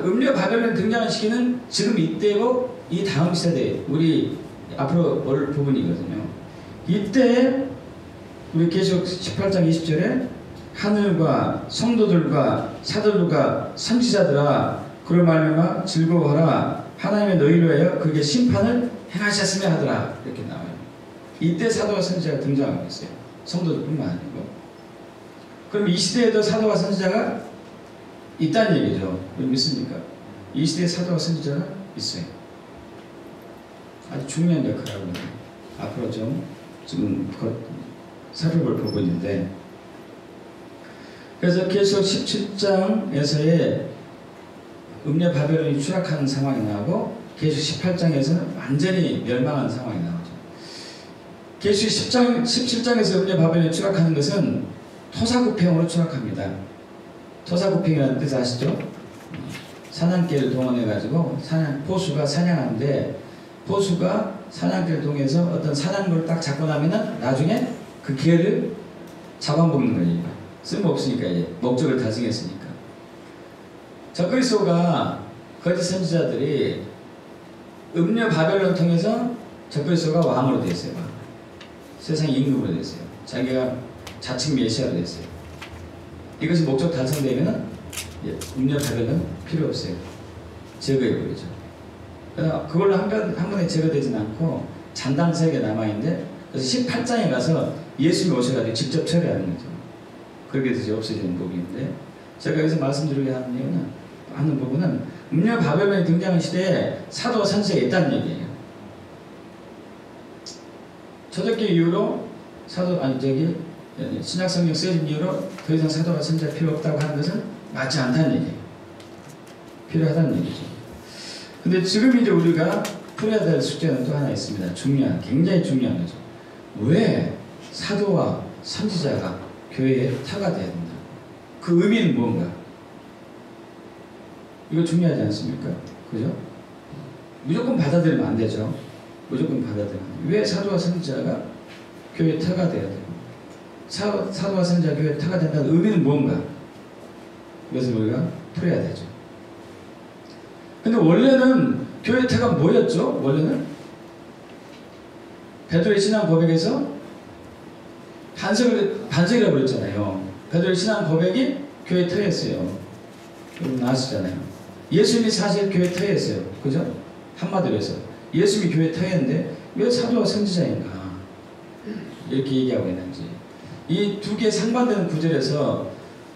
음녀 바벨론 등장한 시기는 지금 이때고 이 다음 세대, 우리 앞으로 올 부분이거든요. 이때 우리 계시록 18장 20절에 하늘과 성도들과 사도들과 선지자들아 그로 말미암아 즐거워하라 하나님의 너희를 위하여 그에게 심판을 행하셨으며 하더라. 이렇게 나와요. 이때 사도와 선지자가 등장하고 있어요. 성도들뿐만 아니고. 그럼 이 시대에도 사도와 선지자가 있다는 얘기죠. 믿습니까? 이 시대에 사도와 선지자가 있어요. 아주 중요한 역할을 하고 있는, 앞으로 좀 지금 살펴볼 부분인데, 그래서 계속 17장에서의 음녀 바벨론이 추락하는 상황이 나오고, 계속 18장에서는 완전히 멸망하는 상황이 나오죠. 계속 17장에서 음녀 바벨론이 추락하는 것은 토사구팽으로 추락합니다. 토사구팽이라는 뜻 아시죠? 사냥개를 동원해가지고 포수가 사냥하는데, 포수가 사냥개를 통해서 어떤 사냥물을 딱 잡고 나면은 나중에 그 개를 잡아먹는 거예요. 쓸모없으니까, 이제 목적을 달성했으니까. 적그리스도가 거짓 선지자들이 음녀 바벨론을 통해서 적그리스도가 왕으로 됐어요. 세상 임금으로 됐어요. 자기가 자칭 메시아로 됐어요. 이것이 목적 달성되면은 음녀 바벨론 필요 없어요. 제거해버리죠. 그러나 그걸로 한 번에 제거되지는 않고 잔당 세계가 남아있는데, 그래서 18장에 가서 예수님이 오셔가지고 직접 처리하는 거죠. 그렇게 해서 없어지는 부분인데, 제가 여기서 말씀드리려 하는 이유는, 하는 부분은 음녀 바벨론이 등장한 시대에 사도와 선지자가 있다는 얘기예요. 초대교 이후로 신약성경 쓰여진 이후로 더 이상 사도와 선지자가 필요 없다고 하는 것은 맞지 않다는 얘기예요. 필요하다는 얘기죠. 근데 지금 이제 우리가 풀어야 될 숙제는 또 하나 있습니다. 굉장히 중요한 거죠. 왜 사도와 선지자가 교회의 터가 돼야 된다? 그 의미는 뭔가? 이거 중요하지 않습니까? 그죠? 무조건 받아들이면 안 되죠. 무조건 받아들이면. 왜 사도와 선지자가 교회의 터가 돼야 돼요? 사도와 선지자가 교회의 터가 된다는 의미는 뭔가? 이것을 우리가 풀어야 되죠. 근데 원래는 교회의 터가 뭐였죠? 원래는 베드로의 신앙 고백에서 반석이라고 그랬잖아요. 베드로의 신앙 고백이 교회의 터였어요. 여러분 아시잖아요. 예수님이 사실 교회의 터였어요. 그죠? 한마디로 해서 예수님이 교회의 터였는데 왜 사도와 선지자인가 이렇게 얘기하고 있는지, 이 두 개 상반되는 구절에서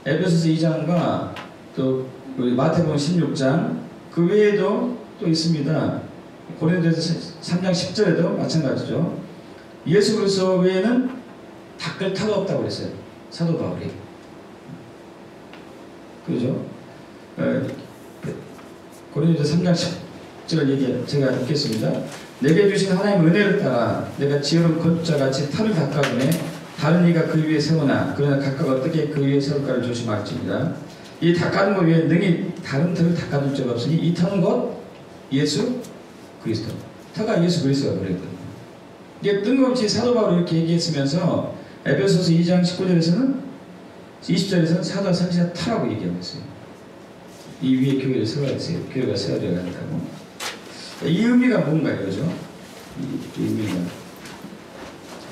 에베소서 2장과 또 마태복음 16장 그 외에도 또 있습니다. 고린도서 3장 10절에도 마찬가지죠. 예수 그리스도 외에는 닦을 터가 없다고 그랬어요. 사도 바울이. 그죠? 고린도서 3장 10절 제가 읽겠습니다. 내게 주신 하나님의 은혜를 따라 내가 지혜로운 겉자같이 터를 닦아주네 다른 이가 그 위에 세우나 그러나 각각 어떻게 그 위에 세울까를 조심할지니라. 이 닦아둔 것 위에 능히 다른 터를 닦아둘 적 없으니 이 터는 곧 예수 그리스도. 터가 예수 그리스도가 그랬거든요. 이게 뜬금없이 사도 바울이 이렇게 얘기했으면서 에베소서 2장 19절에서는 20절에서는 사도와 선지자 터라고 얘기하고 있어요. 이 위에 교회를 세워야 돼요. 교회가 세워져야 한다고. 이 의미가 뭔가요? 그죠? 이 의미가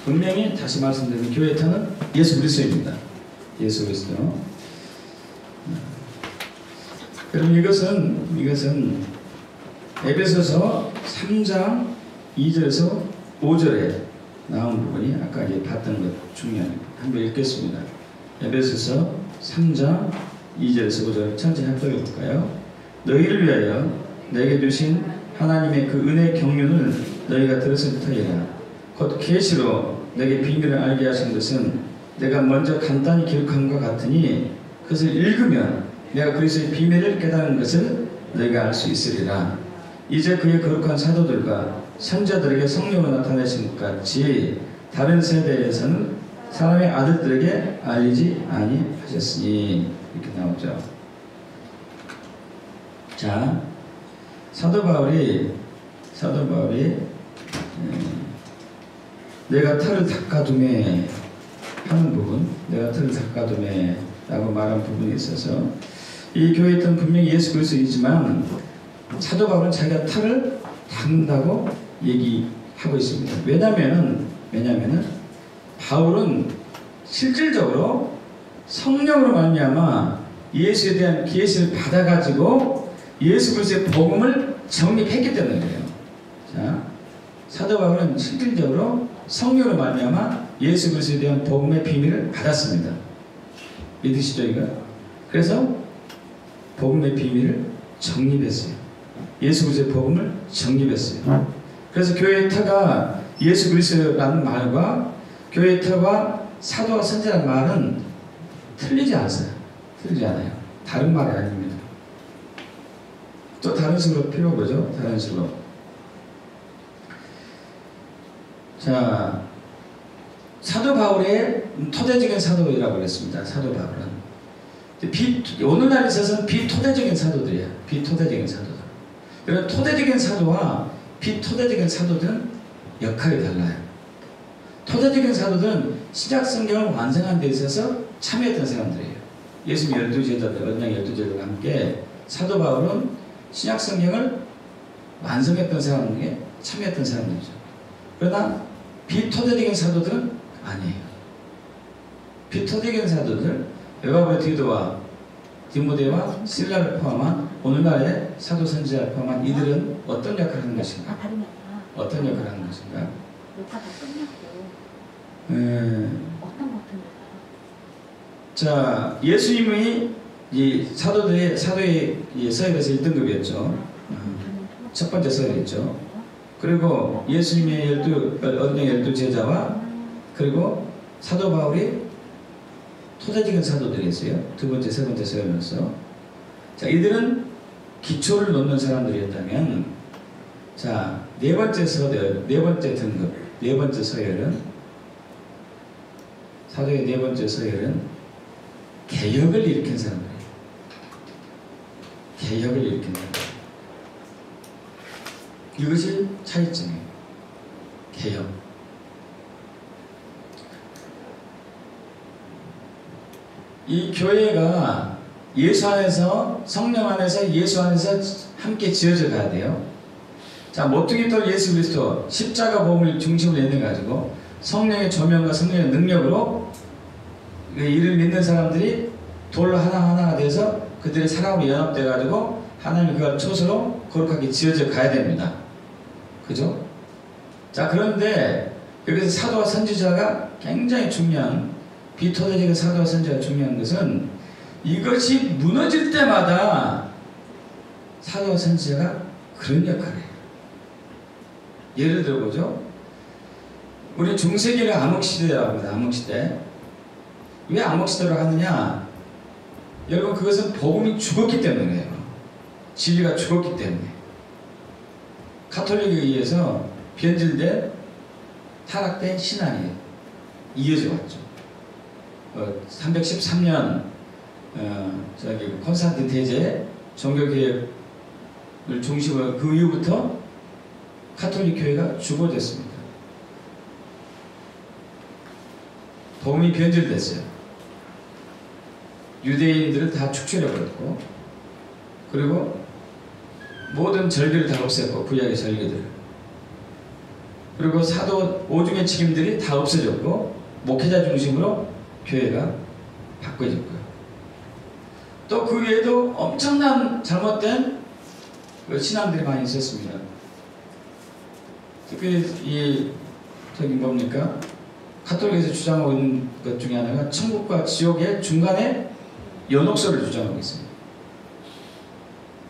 분명히 다시 말씀드리면 교회의 터는 예수 그리스도입니다. 예수 그리스도. 그럼 이것은 에베소서 3장 2절에서 5절에 나온 부분이 아까 봤던 것 중요한 한번 읽겠습니다. 에베소서 3장 2절에서 5절 천천히 합독해 볼까요? 너희를 위하여 내게 주신 하나님의 그 은혜의 경륜을 너희가 들었을 터이라. 곧 계시로 내게 비밀을 알게 하신 것은 내가 먼저 간단히 기록한 것 같으니 그것을 읽으면 내가 그리스도의 비밀을 깨달은 것을 너희가 알 수 있으리라. 이제 그의 거룩한 사도들과 선자들에게 성령을 나타내신 것 같이 다른 세대에서는 사람의 아들들에게 알리지 아니하셨으니 이렇게 나오죠. 자, 사도 바울이 내가 터를 닦아둠에 하는 부분, 내가 터를 닦아둠에 라고 말한 부분이 있어서 이 교회에 있던 분명히 예수 그리스도이지만 사도 바울은 자기가 터를 닦는다고 얘기하고 있습니다. 왜냐면은 바울은 실질적으로 성령으로 말미암아 예수에 대한 계시를 받아가지고 예수 그리스도의 복음을 정립했기 때문이에요. 자, 사도 바울은 실질적으로 성령으로 말미암아 예수 그리스도에 대한 복음의 비밀을 받았습니다. 믿으시죠 이거? 그래서 복음의 비밀을 정립했어요. 예수 그리스도의 복음을 정립했어요. 그래서 교회의 터가 예수 그리스도라는 말과 교회의 터와 사도와 선지자라는 말은 틀리지 않아요. 다른 말이 아닙니다. 또 다른 식으로 표현해보죠. 다른 식으로. 자, 사도 바울의 토대적인 사도이라고 그랬습니다. 사도 바울은. 오늘날 있어서는 비토대적인 사도들이에요. 비토대적인 사도들. 그런 토대적인 사도와 비토대적인 사도들은 역할이 달라요. 토대적인 사도들은 신약 성경을 완성한 데 있어서 참여했던 사람들이에요. 예수님 12제자들, 언양 12제자들과 함께 사도 바울은 신약 성경을 완성했던 사람 중에 참여했던 사람들이죠. 그러나 비토대적인 사도들은 아니에요. 비토대적인 사도들, 에바브의 디도와 디모데와 실라를 포함한 오늘날의 사도 선지자를 포함한 이들은 어떤 역할을 하는 것인가? 어떤 역할을 하는 것인가? 자, 예수님의 이 사도의 서열에서 1등급이었죠. 첫 번째 서열이었죠. 그리고 예수님의 언양 12제자와 그리고 사도 바울이 토대적인 사도들이었어요. 두 번째, 세 번째 서열로서. 자, 이들은 기초를 놓는 사람들이었다면, 자, 네 번째 서열, 네 번째 등급, 네 번째 서열은 사도의 네 번째 서열은 개혁을 일으킨 사람들이에요. 개혁을 일으킨 사람들. 이것이 차이점이에요. 개혁. 이 교회가 예수 안에서, 성령 안에서, 예수 안에서 함께 지어져 가야 돼요. 자, 모퉁이 돌 예수 그리스도 십자가 복음을 중심으로 내내 가지고 성령의 조명과 성령의 능력으로 이를 믿는 사람들이 돌 하나하나가 돼서 그들의 사랑으로 연합돼 가지고 하나님의 그가 초소로 거룩하게 지어져 가야 됩니다. 그죠? 자, 그런데 여기서 사도와 선지자가 굉장히 중요한, 비토대적인 사도와 선지자가 중요한 것은 이것이 무너질 때마다 사도와 선지자가 그런 역할을 해요. 예를 들어보죠. 우리 중세기를 암흑시대라고 합니다. 암흑시대. 왜 암흑시대로 하느냐? 여러분, 그것은 복음이 죽었기 때문이에요. 진리가 죽었기 때문에. 가톨릭에 의해서 변질된, 타락된 신앙이 이어져 왔죠. 313년 콘스탄틴 대제 종교개혁을 중심으로 그 이후부터 가톨릭 교회가 죽어졌습니다. 복음이 변질됐어요. 유대인들을 다 축출해버렸고, 그리고 모든 절기를 다 없앴고, 구약의 절기들을. 그리고 사도 오중의 책임들이 다 없어졌고, 목회자 중심으로 교회가 바꿔졌고요. 또 그 외에도 엄청난 잘못된 신앙들이 많이 있었습니다. 특히 저기 뭡니까? 가톨릭에서 주장하고 있는 것 중에 하나가 천국과 지옥의 중간에 연옥설을 주장하고 있습니다.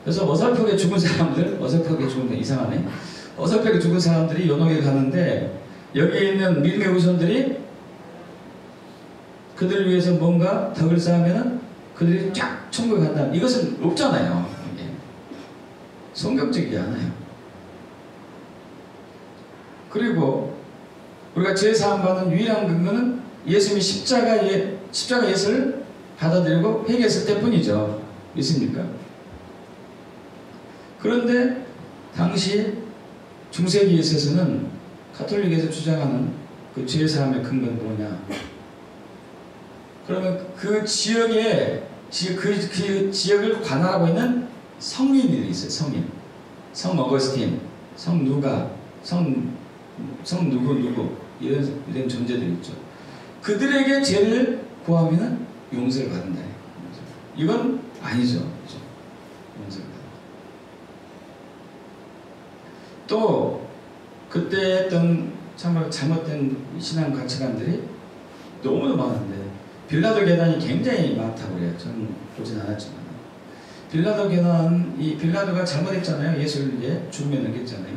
그래서 어설프게 죽은 사람들, 어설프게 죽은 거 이상하네. 어설프게 죽은 사람들이 연옥에 가는데 여기에 있는 믿음의 후손들이 그들을 위해서 뭔가 덕을 쌓으면 그들이 쫙 천국에 간다. 이것은 없잖아요. 이게. 성경적이지 않아요. 그리고 우리가 제사함 받는 유일한 근거는 예수님이 십자가 예수를 받아들이고 회개했을 때뿐이죠. 믿습니까? 그런데 당시 중세기에 있어서는 가톨릭에서 주장하는 그 제사함의 근거는 뭐냐? 그러면 그 지역에 그 지역을 관할하고 있는 성인들이 있어요. 성인, 성 어거스틴, 성 누가, 성 누구 이런 존재들이 있죠. 그들에게 죄를 구하면은 용서를 받는다. 이건 아니죠. 그렇죠? 용서를 받는다. 또 그때 했던 정말 잘못된 신앙 가치관들이 너무도 많은데, 빌라도 계단이 굉장히 많다고 그래요. 저는 보진 않았지만. 빌라도 계단, 이 빌라도가 잘못했잖아요. 예수를 이제 죽음에 넘겼잖아요.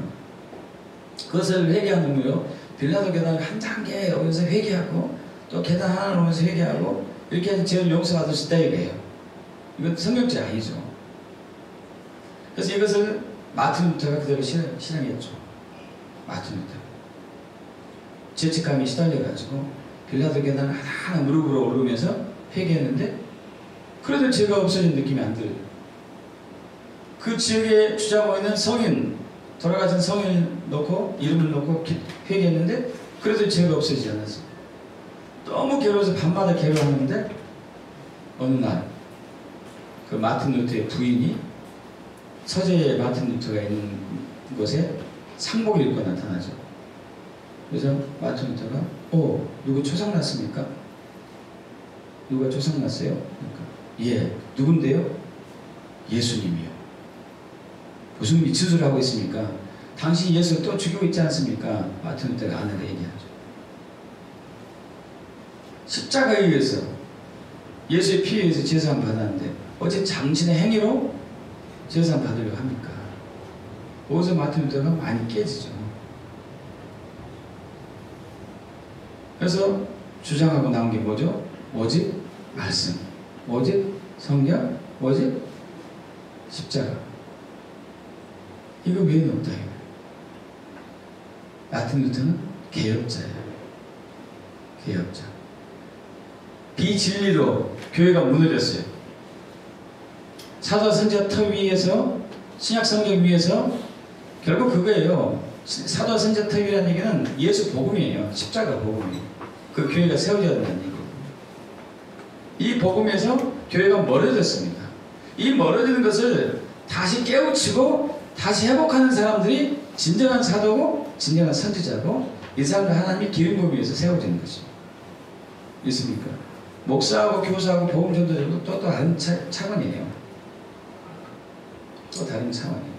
그것을 회개하는 거요. 빌라도 계단을 한 단계 오면서 회개하고, 또 계단 하나 오면서 회개하고, 이렇게 해서 죄를 용서받을 수 있다 이거예요. 이건 성경죄 아니죠. 그래서 이것을 마틴 루터가 그대로 실행했죠. 마틴 루터. 죄책감이 시달려가지고 빌라도 계단을 하나하나 무릎으로 오르면서 회개했는데, 그래도 죄가 없어진 느낌이 안 들어요. 그 지역에 주장하고 있는 성인, 돌아가신 성인을 놓고 이름을 놓고 회개했는데 그래도 죄가 없어지지 않았어요. 너무 괴로워서 밤마다 괴로워하는데 어느 날 그 마틴 루터의 부인이 서재에 마틴 루터가 있는 곳에 상복을 입고 나타나죠. 그래서 마틴 루터가 누구 초상났습니까? 누가 초상났어요? 그러니까 예, 누군데요? 예수님이요. 무슨 미친 소리 하고 있습니까? 당신 예수 또 죽이고 있지 않습니까? 마틴 루터가 아내가 얘기하죠. 십자가에 의해서 예수의 피에 의해서 제사함 받았는데 어째 당신의 행위로 제사함 받으려고 합니까? 거기서 마틴 루터가 많이 깨지죠. 그래서 주장하고 나온 게 뭐죠? 오직 말씀, 오직 성경, 오직 십자가. 이거 외에는 없다. 마틴 루터는 개혁자예요. 개혁자. 비진리로 교회가 무너졌어요. 사도 선지자 터 위에서, 신약 성경 위에서 결국 그거예요. 사도 선지자 터 위라는 얘기는 예수 복음이에요. 십자가 복음이에요. 그 교회가 세워져야 된다는 얘기예요. 이 복음에서 교회가 멀어졌습니다. 이 멀어지는 것을 다시 깨우치고 다시 회복하는 사람들이 진정한 사도고 진정한 선지자고 이 사람들 하나님이 기름 부음에 의해서 세워지는 것입니다. 있습니까? 목사하고 교사하고 복음 전도자도 또 다른 차원이에요. 또 다른 차원이에요.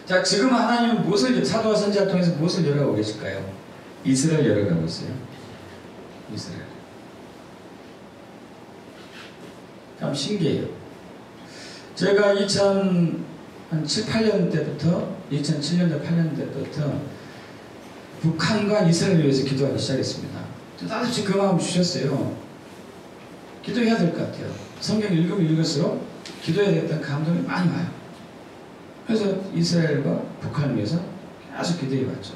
자, 지금 하나님은 무엇을, 사도와 선지자를 통해서 무엇을 열어가고 계실까요? 이스라엘 열어가고 있어요. 이스라엘. 참 신기해요. 제가 2007, 8년 때부터 2007년도 8년 때부터 북한과 이스라엘을 위해서 기도하기 시작했습니다. 나도 지금 그 마음 주셨어요. 기도해야 될 것 같아요. 성경 읽으면 읽을수록 기도해야 되겠다는 감동이 많이 와요. 그래서 이스라엘과 북한을 위해서 계속 기도해봤죠.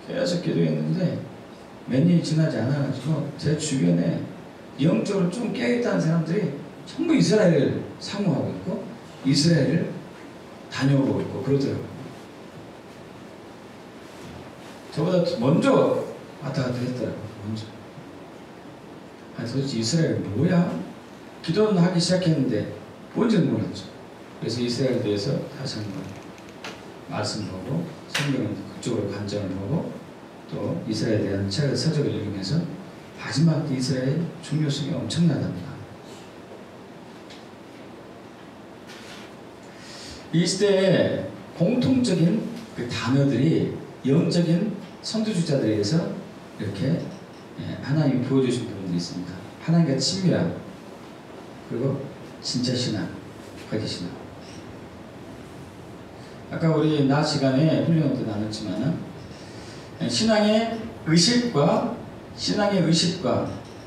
계속 기도했는데 몇 년이 지나지 않아가지고 제 주변에 영적으로 좀 깨어있다는 사람들이 전부 이스라엘을 사모하고 있고 이스라엘을 다녀오고 있고 그러더라고요. 저보다 먼저 왔다 갔다 했더라고요. 먼저. 아니 도대체 이스라엘이 뭐야? 기도는 하기 시작했는데 뭔지는 몰랐죠. 그래서 이스라엘에 대해서 다시 한번 말씀 보고 성경을 그쪽으로 관점을 보고 또 이스라엘에 대한 책을 서적을 읽으면서 마지막 이스라엘의 중요성이 엄청나답니다. 이 시대에 공통적인 그 단어들이 영적인 선두주자들에 의해서 이렇게 하나님이 보여주신 부분들이 있습니다. 하나님과 친밀함, 그리고 진짜 신앙, 거짓 신앙. 아까 우리 낮 시간에 훈련 때 나눴지만은 신앙의 의식과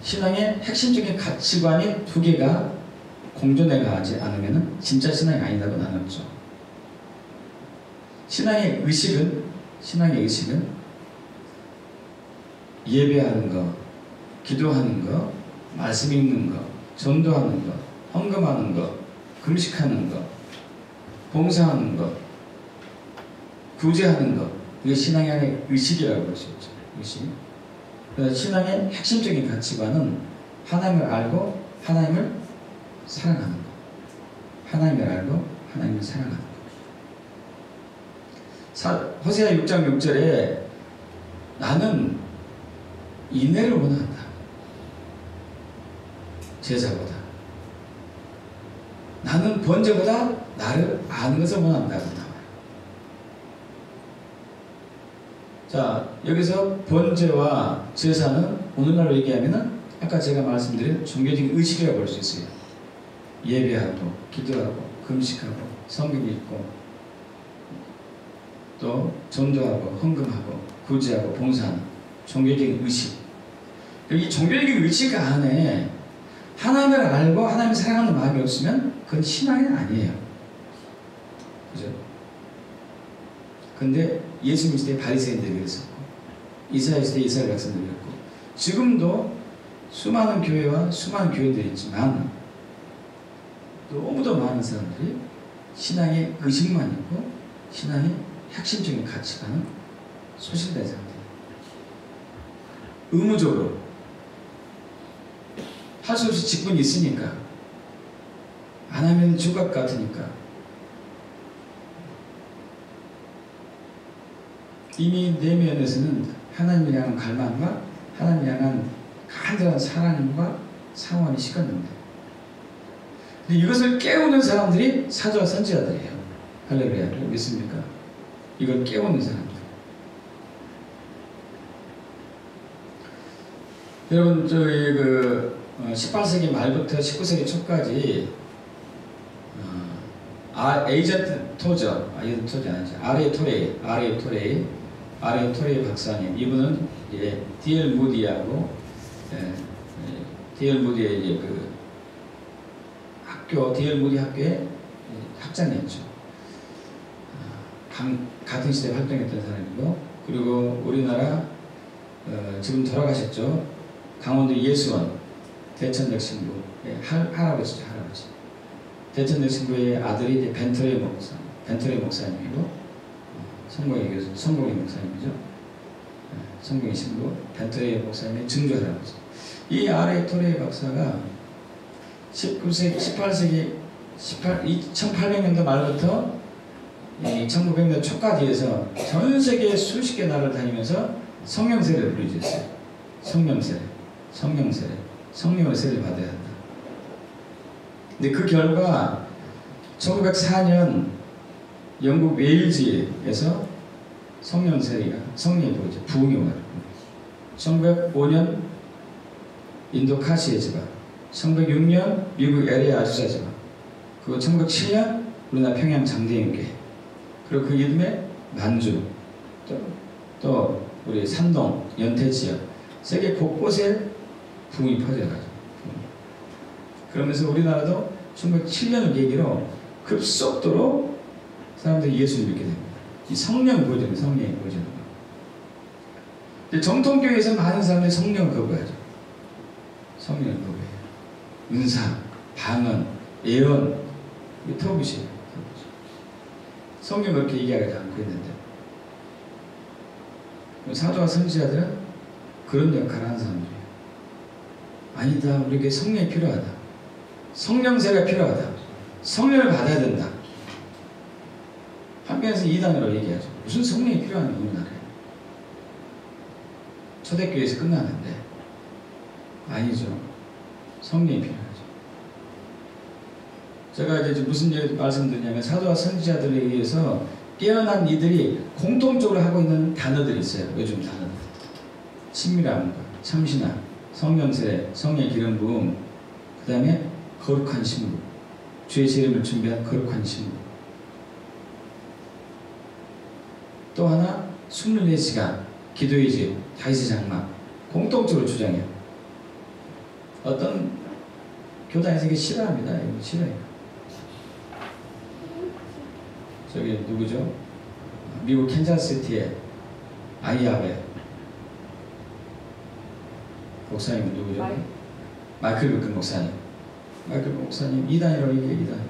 신앙의 핵심적인 가치관이 두 개가 공존해 가지 않으면 진짜 신앙이 아니다고 나눴죠. 신앙의 의식은 예배하는 거, 기도하는 거, 말씀 읽는 거, 전도하는 거, 헌금하는 거, 금식하는 거, 봉사하는 거, 구제하는 거, 이게 신앙의 하나의 의식이라고 볼 수 있죠. 의식. 그래서 신앙의 핵심적인 가치관은 하나님을 알고 하나님을 사랑하는 것. 하나님을 알고 하나님을 사랑하는 것. 호세아 6장 6절에 나는 인애를 원한다. 제사보다. 나는 번제보다 나를 아는 것을 원한다고 나와요. 자, 여기서 번제와 제사는 오늘날로 얘기하면은 아까 제가 말씀드린 종교적인 의식이라고 볼 수 있어요. 예배하고, 기도하고, 금식하고, 성경 읽고, 또 전도하고, 헌금하고, 구제하고, 봉사하는 종교적인 의식. 이 종교적인 의식 안에 하나님을 알고 하나님을 사랑하는 마음이 없으면 그건 신앙이 아니에요. 그죠? 근데 예수님 시대에 바리새인들이 그랬었고 이스라엘 시대에 이스라엘 백성들이 그랬고 지금도 수많은 교회와 수많은 교인들이 있지만 너무도 많은 사람들이 신앙의 의식만 있고 신앙의 핵심적인 가치관은 소실된 사람들이에요. 의무적으로 할 수 없이 직분이 있으니까 안 하면 죽을 것 같으니까 이미 내면에서는 하나님을 향한 갈망과 하나님을 향한 간절한 사랑과 상원이 식었는데 이것을 깨우는 사람들이 사도와 선지자들이에요. 할렐루야. 믿습니까? 이걸 깨우는 사람들. 여러분 저희 18세기 말부터 19세기 초까지 에이전트 토저 아니죠. 아레 토레이 박사님, 이분은 이제 D.L. 무디하고 D.L. 무디의 이제 그 학교 D.L. 무디 학교의 학장이었죠. 같은 시대에 활동했던 사람이고, 그리고 우리나라 지금 돌아가셨죠. 강원도 예수원 대천역 신부의 할아버지죠. 할아버지. 대천역 신부의 아들이 이제 벤터레 목사님이고, 성공의 목사님이죠. 성공의 신부 벤터레 목사님의 증조 할아버지. 이 아레 토레 박사가 19세기, 18세기 1800년도 말부터 1900년 초까지 해서 전 세계 수십 개 나라를 다니면서 성령세를 부르셨어요. 성령을 세를 받아야 한다. 근데 그 결과 1904년 영국 웨일즈에서 성령이 뭐죠? 부흥이 와요. 1905년 인도 카시의 지방, 1906년 미국 LA 아주사 지방, 그리고 1907년 우리나라 평양 장대인교회, 그리고 그 이듬해 만주, 또 우리 산동, 연태 지역, 세계 곳곳에 부흥이 퍼져가죠. 그러면서 우리나라도 1907년을 계기로 급속도로 사람들이 예수를 믿게 됩니다. 이 성령 보존, 성령의 보존. 정통교회에서 많은 사람들이 성령을 거부하죠. 성령을 거부해요. 은사, 방언, 예언, 이게 터부시예요. 성경 그렇게 얘기하지 않고 있는데, 사도와 선지자들은 그런 역할을 하는 사람들이에요. 아니다, 우리에게 성령이 필요하다. 성령세가 필요하다. 성령을 받아야 된다. 한편에서 이단으로 얘기하죠. 무슨 성령이 필요하냐, 우리나라에. 초대교회에서 끝나는데. 아니죠. 성령이 필요하죠. 제가 이제 무슨 얘기 말씀드리냐면, 사도와 선지자들에 의해서 깨어난 이들이 공통적으로 하고 있는 단어들이 있어요. 요즘 단어들. 친밀함과 참신함, 성령세례, 성령의 기름 부음, 그 다음에 거룩한 신부, 주의 재림을 준비한 거룩한 신부. 또 하나 24시간 기도의 집, 다윗의 장막, 공통적으로 주장해요. 어떤 교단에서 이게 싫어합니다. 이거 싫어해요. 저기 누구죠? 미국 캔자스시티의 아이아베 목사님은 누구죠? 마이클 부크 목사님. 마이클 목사님 이단이라고 얘기해요. 이단.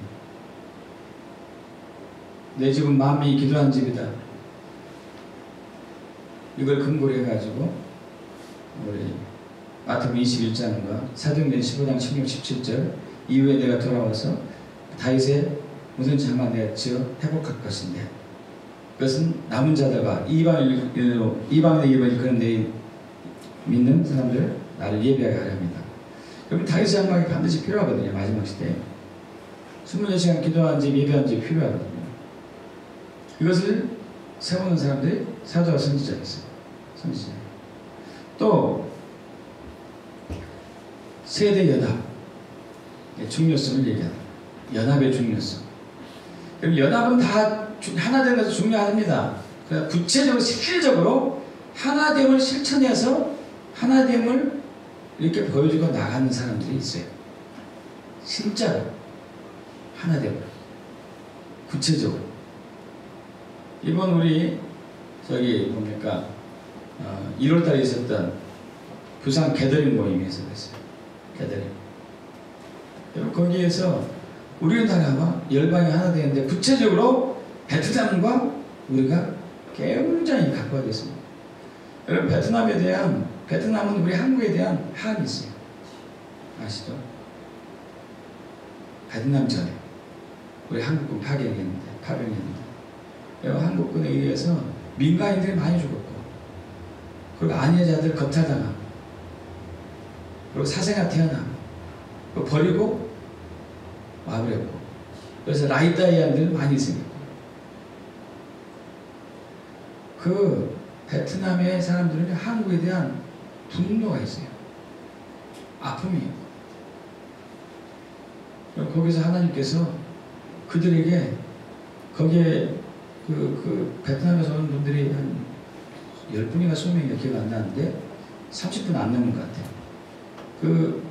내 집은 마음이 기도한 집이다. 이걸 근거로 해가지고 우리 마태복음 21장과 사도행전 15장 16, 17절 이후에 내가 돌아와서 다윗의 모든 장막 내가 지어 회복할 것인데, 그것은 남은 자들과 이방인의 이름을 그런 데 믿는 사람들 나를 예배하게 하려 합니다. 그럼 다윗의 장막이 반드시 필요하거든요. 마지막 시대에 24시간 기도한 집, 예배한 집 필요하거든요. 이것을 세우는 사람들이 사도와 선지자였어요. 선지자. 또 세대 연합, 중요성을 얘기합니다. 연합의 중요성. 그럼 연합은 다 하나 되는 것도 중요합니다. 그러니까 구체적으로 실질적으로 하나됨을 실천해서 하나됨을 이렇게 보여주고 나가는 사람들이 있어요. 진짜로 하나됨을 구체적으로. 이번 우리 저기 뭡니까 1월달에 있었던 부산 게더링 모임에서 그랬어요. 게더링. 거기에서 우리나라와 열방이 하나 되는데 구체적으로 베트남과 우리가 굉장히 가까워졌습니다. 여러분 베트남은 우리 한국에 대한 한이 있어요. 아시죠? 베트남 전에 우리 한국군 파병했는데 한국군에 의해서 민간인들이 많이 죽었고, 그리고 안여자들 겁탈당하고, 그리고 사생아 태어나고, 버리고 와버렸고, 그래서 라이다이안들이 많이 생겼고, 그 베트남의 사람들은 한국에 대한 분노가 있어요. 아픔이에요. 거기서 하나님께서 그들에게 거기에 그 베트남에서 오는 분들이 한 10분인가 20명인가 기억 안 나는데 30분 안 넘는 것 같아요. 그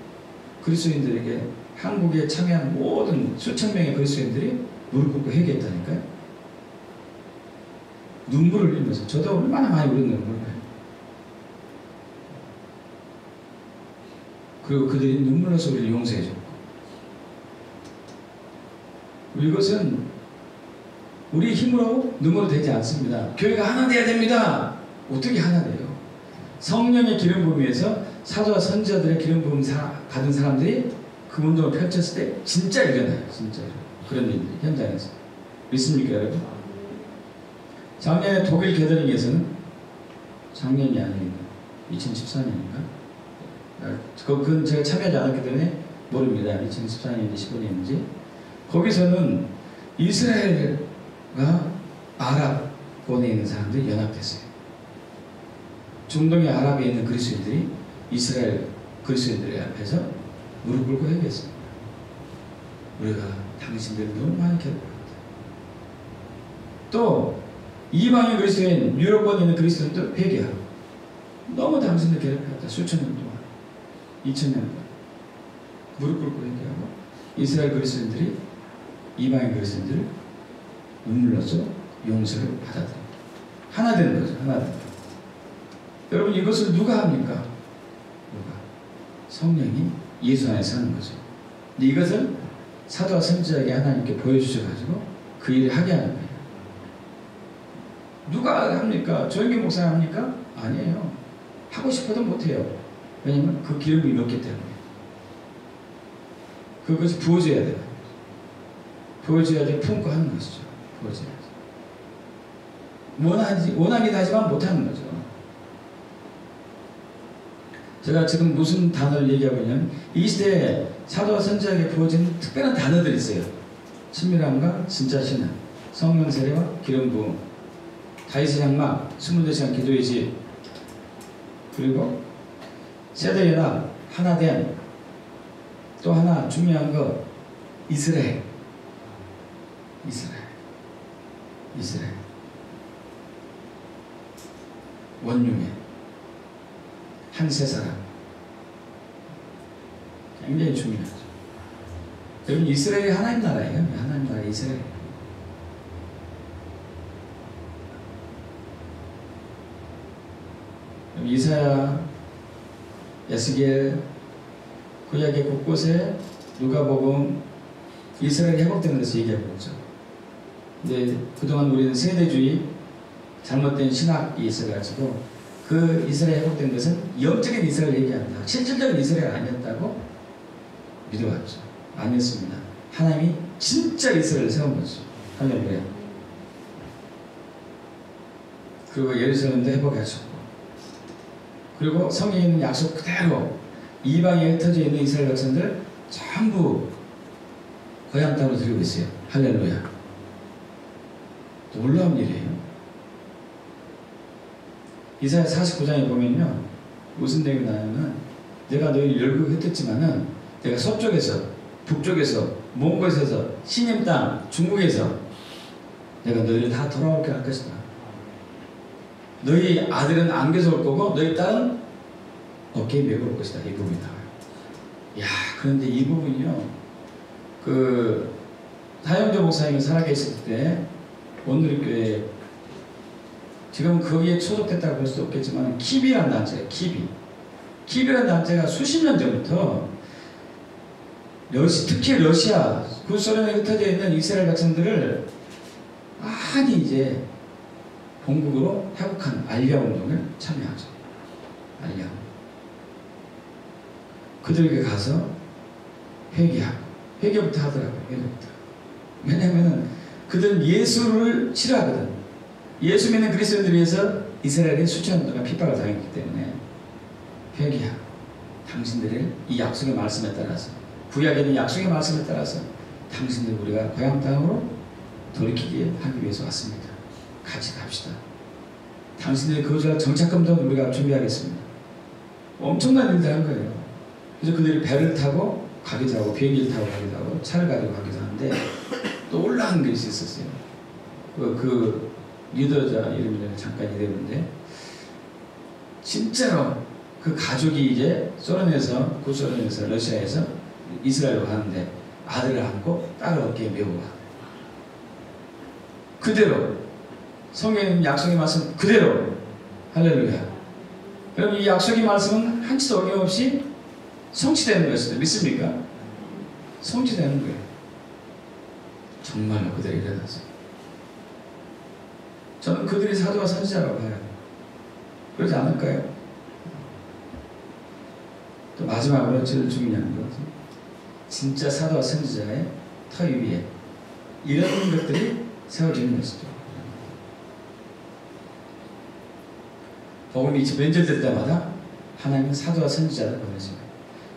그리스도인들에게 한국에 참여한 모든 수천 명의 그리스도인들이 무릎 꿇고 회개했다니까요. 눈물을 흘리면서 저도 얼마나 많이 울었는지 몰라요. 그리고 그들이 눈물로서 우리를 용서해줬고, 이것은 우리 힘으로 눈물로 되지 않습니다. 교회가 하나 돼야 됩니다. 어떻게 하나 돼요? 성령의 기름 부음에서 사도와 선지자들의 기름 부음 받은 사람들이 그 운동을 펼쳤을 때 진짜 일어나요. 진짜 그런 일들이 현장에서. 믿습니까 여러분? 작년에 독일 게더링에서는, 작년이 아니고 2014년인가? 그건 제가 참여하지 않았기 때문에 모릅니다. 2014년인지 15년인지. 거기서는 이스라엘과 아랍권에 있는 사람들이 연합됐어요. 중동의 아랍에 있는 그리스도인들이 이스라엘 그리스도인들 앞에서 무릎 꿇고 회개했습니다. 우리가 당신들을 너무 많이 괴롭혔다. 또 이방인 그리스도인, 유럽권에 있는 그리스도인도 회개하고, 너무 당신들 괴롭혔다. 수천 년 동안, 2000년 동안 무릎 꿇고 회개하고, 이스라엘 그리스도인들이 이방인 그리스도인들을 눈물로써 용서를 받아들여요. 하나 되는 거죠. 하나 되는 거. 여러분, 이것을 누가 합니까? 누가? 성령이 예수 안에서 하는 거죠. 근데 이것을 사도와 선지자에게 하나님께 보여주셔가지고 그 일을 하게 하는 거예요. 누가 합니까? 조영기 목사가 합니까? 아니에요. 하고 싶어도 못해요. 왜냐면 그 기름 부음이 없기 때문에. 그것이 부어져야 돼요. 부어져야지 품고 하는 것이죠. 부어져야지. 원하기도 하지만 못하는 거죠. 제가 지금 무슨 단어를 얘기하고 있냐면, 이 시대에 사도와 선지자에게 부어진 특별한 단어들이 있어요. 친밀함과 진짜 신앙, 성령 세례와 기름 부음, 다윗의 장막, 24시간 기도의 집, 그리고 세대 연합, 하나됨, 또 하나 중요한 거 이스라엘. 원흉의 한 세 사람. 굉장히 중요하죠. 여러분, 이스라엘이 하나님 나라예요. 하나님 나라 이스라엘. 이사야, 에스겔, 구약의 곳곳에 누가복음, 이스라엘이 회복되는 데서 얘기하고 있죠. 근데 그동안 우리는 세대주의, 잘못된 신학이 있어가지고 그 이스라엘 회복된 것은 영적인 이스라엘 얘기한다. 실질적인 이스라엘 아니었다고 믿어왔죠. 아니었습니다. 하나님이 진짜 이스라엘을 세운 거죠. 할렐루야. 그리고 예루살렘도 회복하셨고, 그리고 성경에 있는 약속 그대로 이방에 흩어져 있는 이스라엘 백성들 전부 고향 땅으로 들이고 있어요. 할렐루야. 놀라운 일이에요. 이사야 49장에 보면요, 무슨 내용이 나오냐면, 내가 너희를 열국 흩었지만은 내가 서쪽에서, 북쪽에서, 몽골에서, 신임 땅, 중국에서 내가 너희를 다 돌아오게 할 것이다. 너희 아들은 안겨서 올 거고 너희 딸은 어깨에 메고 올 것이다. 이 부분이 나와요. 야, 그런데 이 부분이요, 그 하영조 목사님이 살아계실 때 온누리교회, 지금 거기에 소속됐다고 볼 수도 없겠지만 킵이라는 단체예요. 킵이라는 단체가 수십 년 전부터 특히 러시아, 구소련에 흩어져 있는 이스라엘 백성들을 많이 이제 본국으로 회복한 알리아 운동을 참여하죠. 알리아. 그들에게 가서 회개부터 하더라고요. 회개부터. 왜냐하면 그들은 예수를 싫어하거든. 예수 믿는 그리스도인들을 위해서 이스라엘이 수천 년 동안 핍박을 당했기 때문에 회개하고, 당신들의 이 약속의 말씀에 따라서, 구약에 있는 약속의 말씀에 따라서 당신들 우리가 고향 땅으로 돌이키게 하기 위해서 왔습니다. 같이 갑시다. 당신들이 거주할 정착금도 우리가 준비하겠습니다. 엄청난 일들 한 거예요. 그래서 그들이 배를 타고 가기도 하고, 비행기를 타고 가기도 하고, 차를 가지고 가기도 하는데, 또 올라간 것이 있었어요. 그 리더자 이름이 잠깐 이랬는데, 진짜로 그 가족이 이제 소련에서, 구소련에서, 러시아에서 이스라엘로 가는데 아들을 안고 딸을 어깨에 메고 가. 그대로 성경의 약속의 말씀 그대로 할렐루야. 여러분 이 약속의 말씀은 한치도 어김없이 성취되는 것이다. 믿습니까? 성취되는 거예요. 정말로 그대로 일어났어요. 저는 그들이 사도와 선지자라고 봐요. 그러지 않을까요? 또 마지막으로 제일 중요한 것은 진짜 사도와 선지자의 터 위에 이런 것들이 세워지는 것이죠. 복음이 면제될 때마다 하나님은 사도와 선지자를 보내십니다.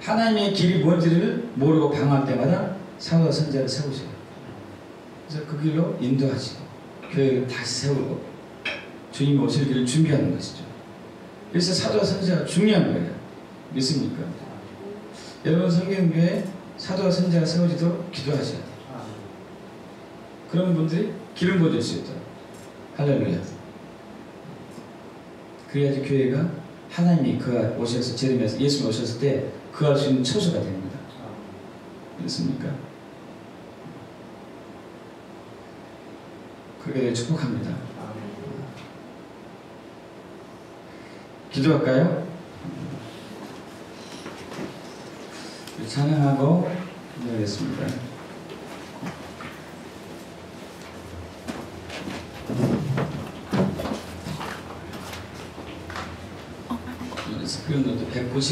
하나님의 길이 뭔지를 모르고 방황할 때마다 사도와 선지자를 세우셔요. 그래서 그 길로 인도하시고 교회를 다시 세우고 주님이 오실 길을 준비하는 것이죠. 그래서 사도와 선지자가 중요한 거예요. 믿습니까? 여러분 성경교회에 사도와 선지자가 세워지도록 기도하셔야 돼요. 그런 분들이 기름 부어줄 수 있도록. 할렐루야. 그래야지 교회가 하나님이 그가 오셔서 제림에서 예수님 오셨을 때 그할 수 있는 처소가 됩니다. 그렇습니까? 그렇게 축복합니다. 기도할까요? 찬양하고 기도하겠습니다. 스크린 노트 190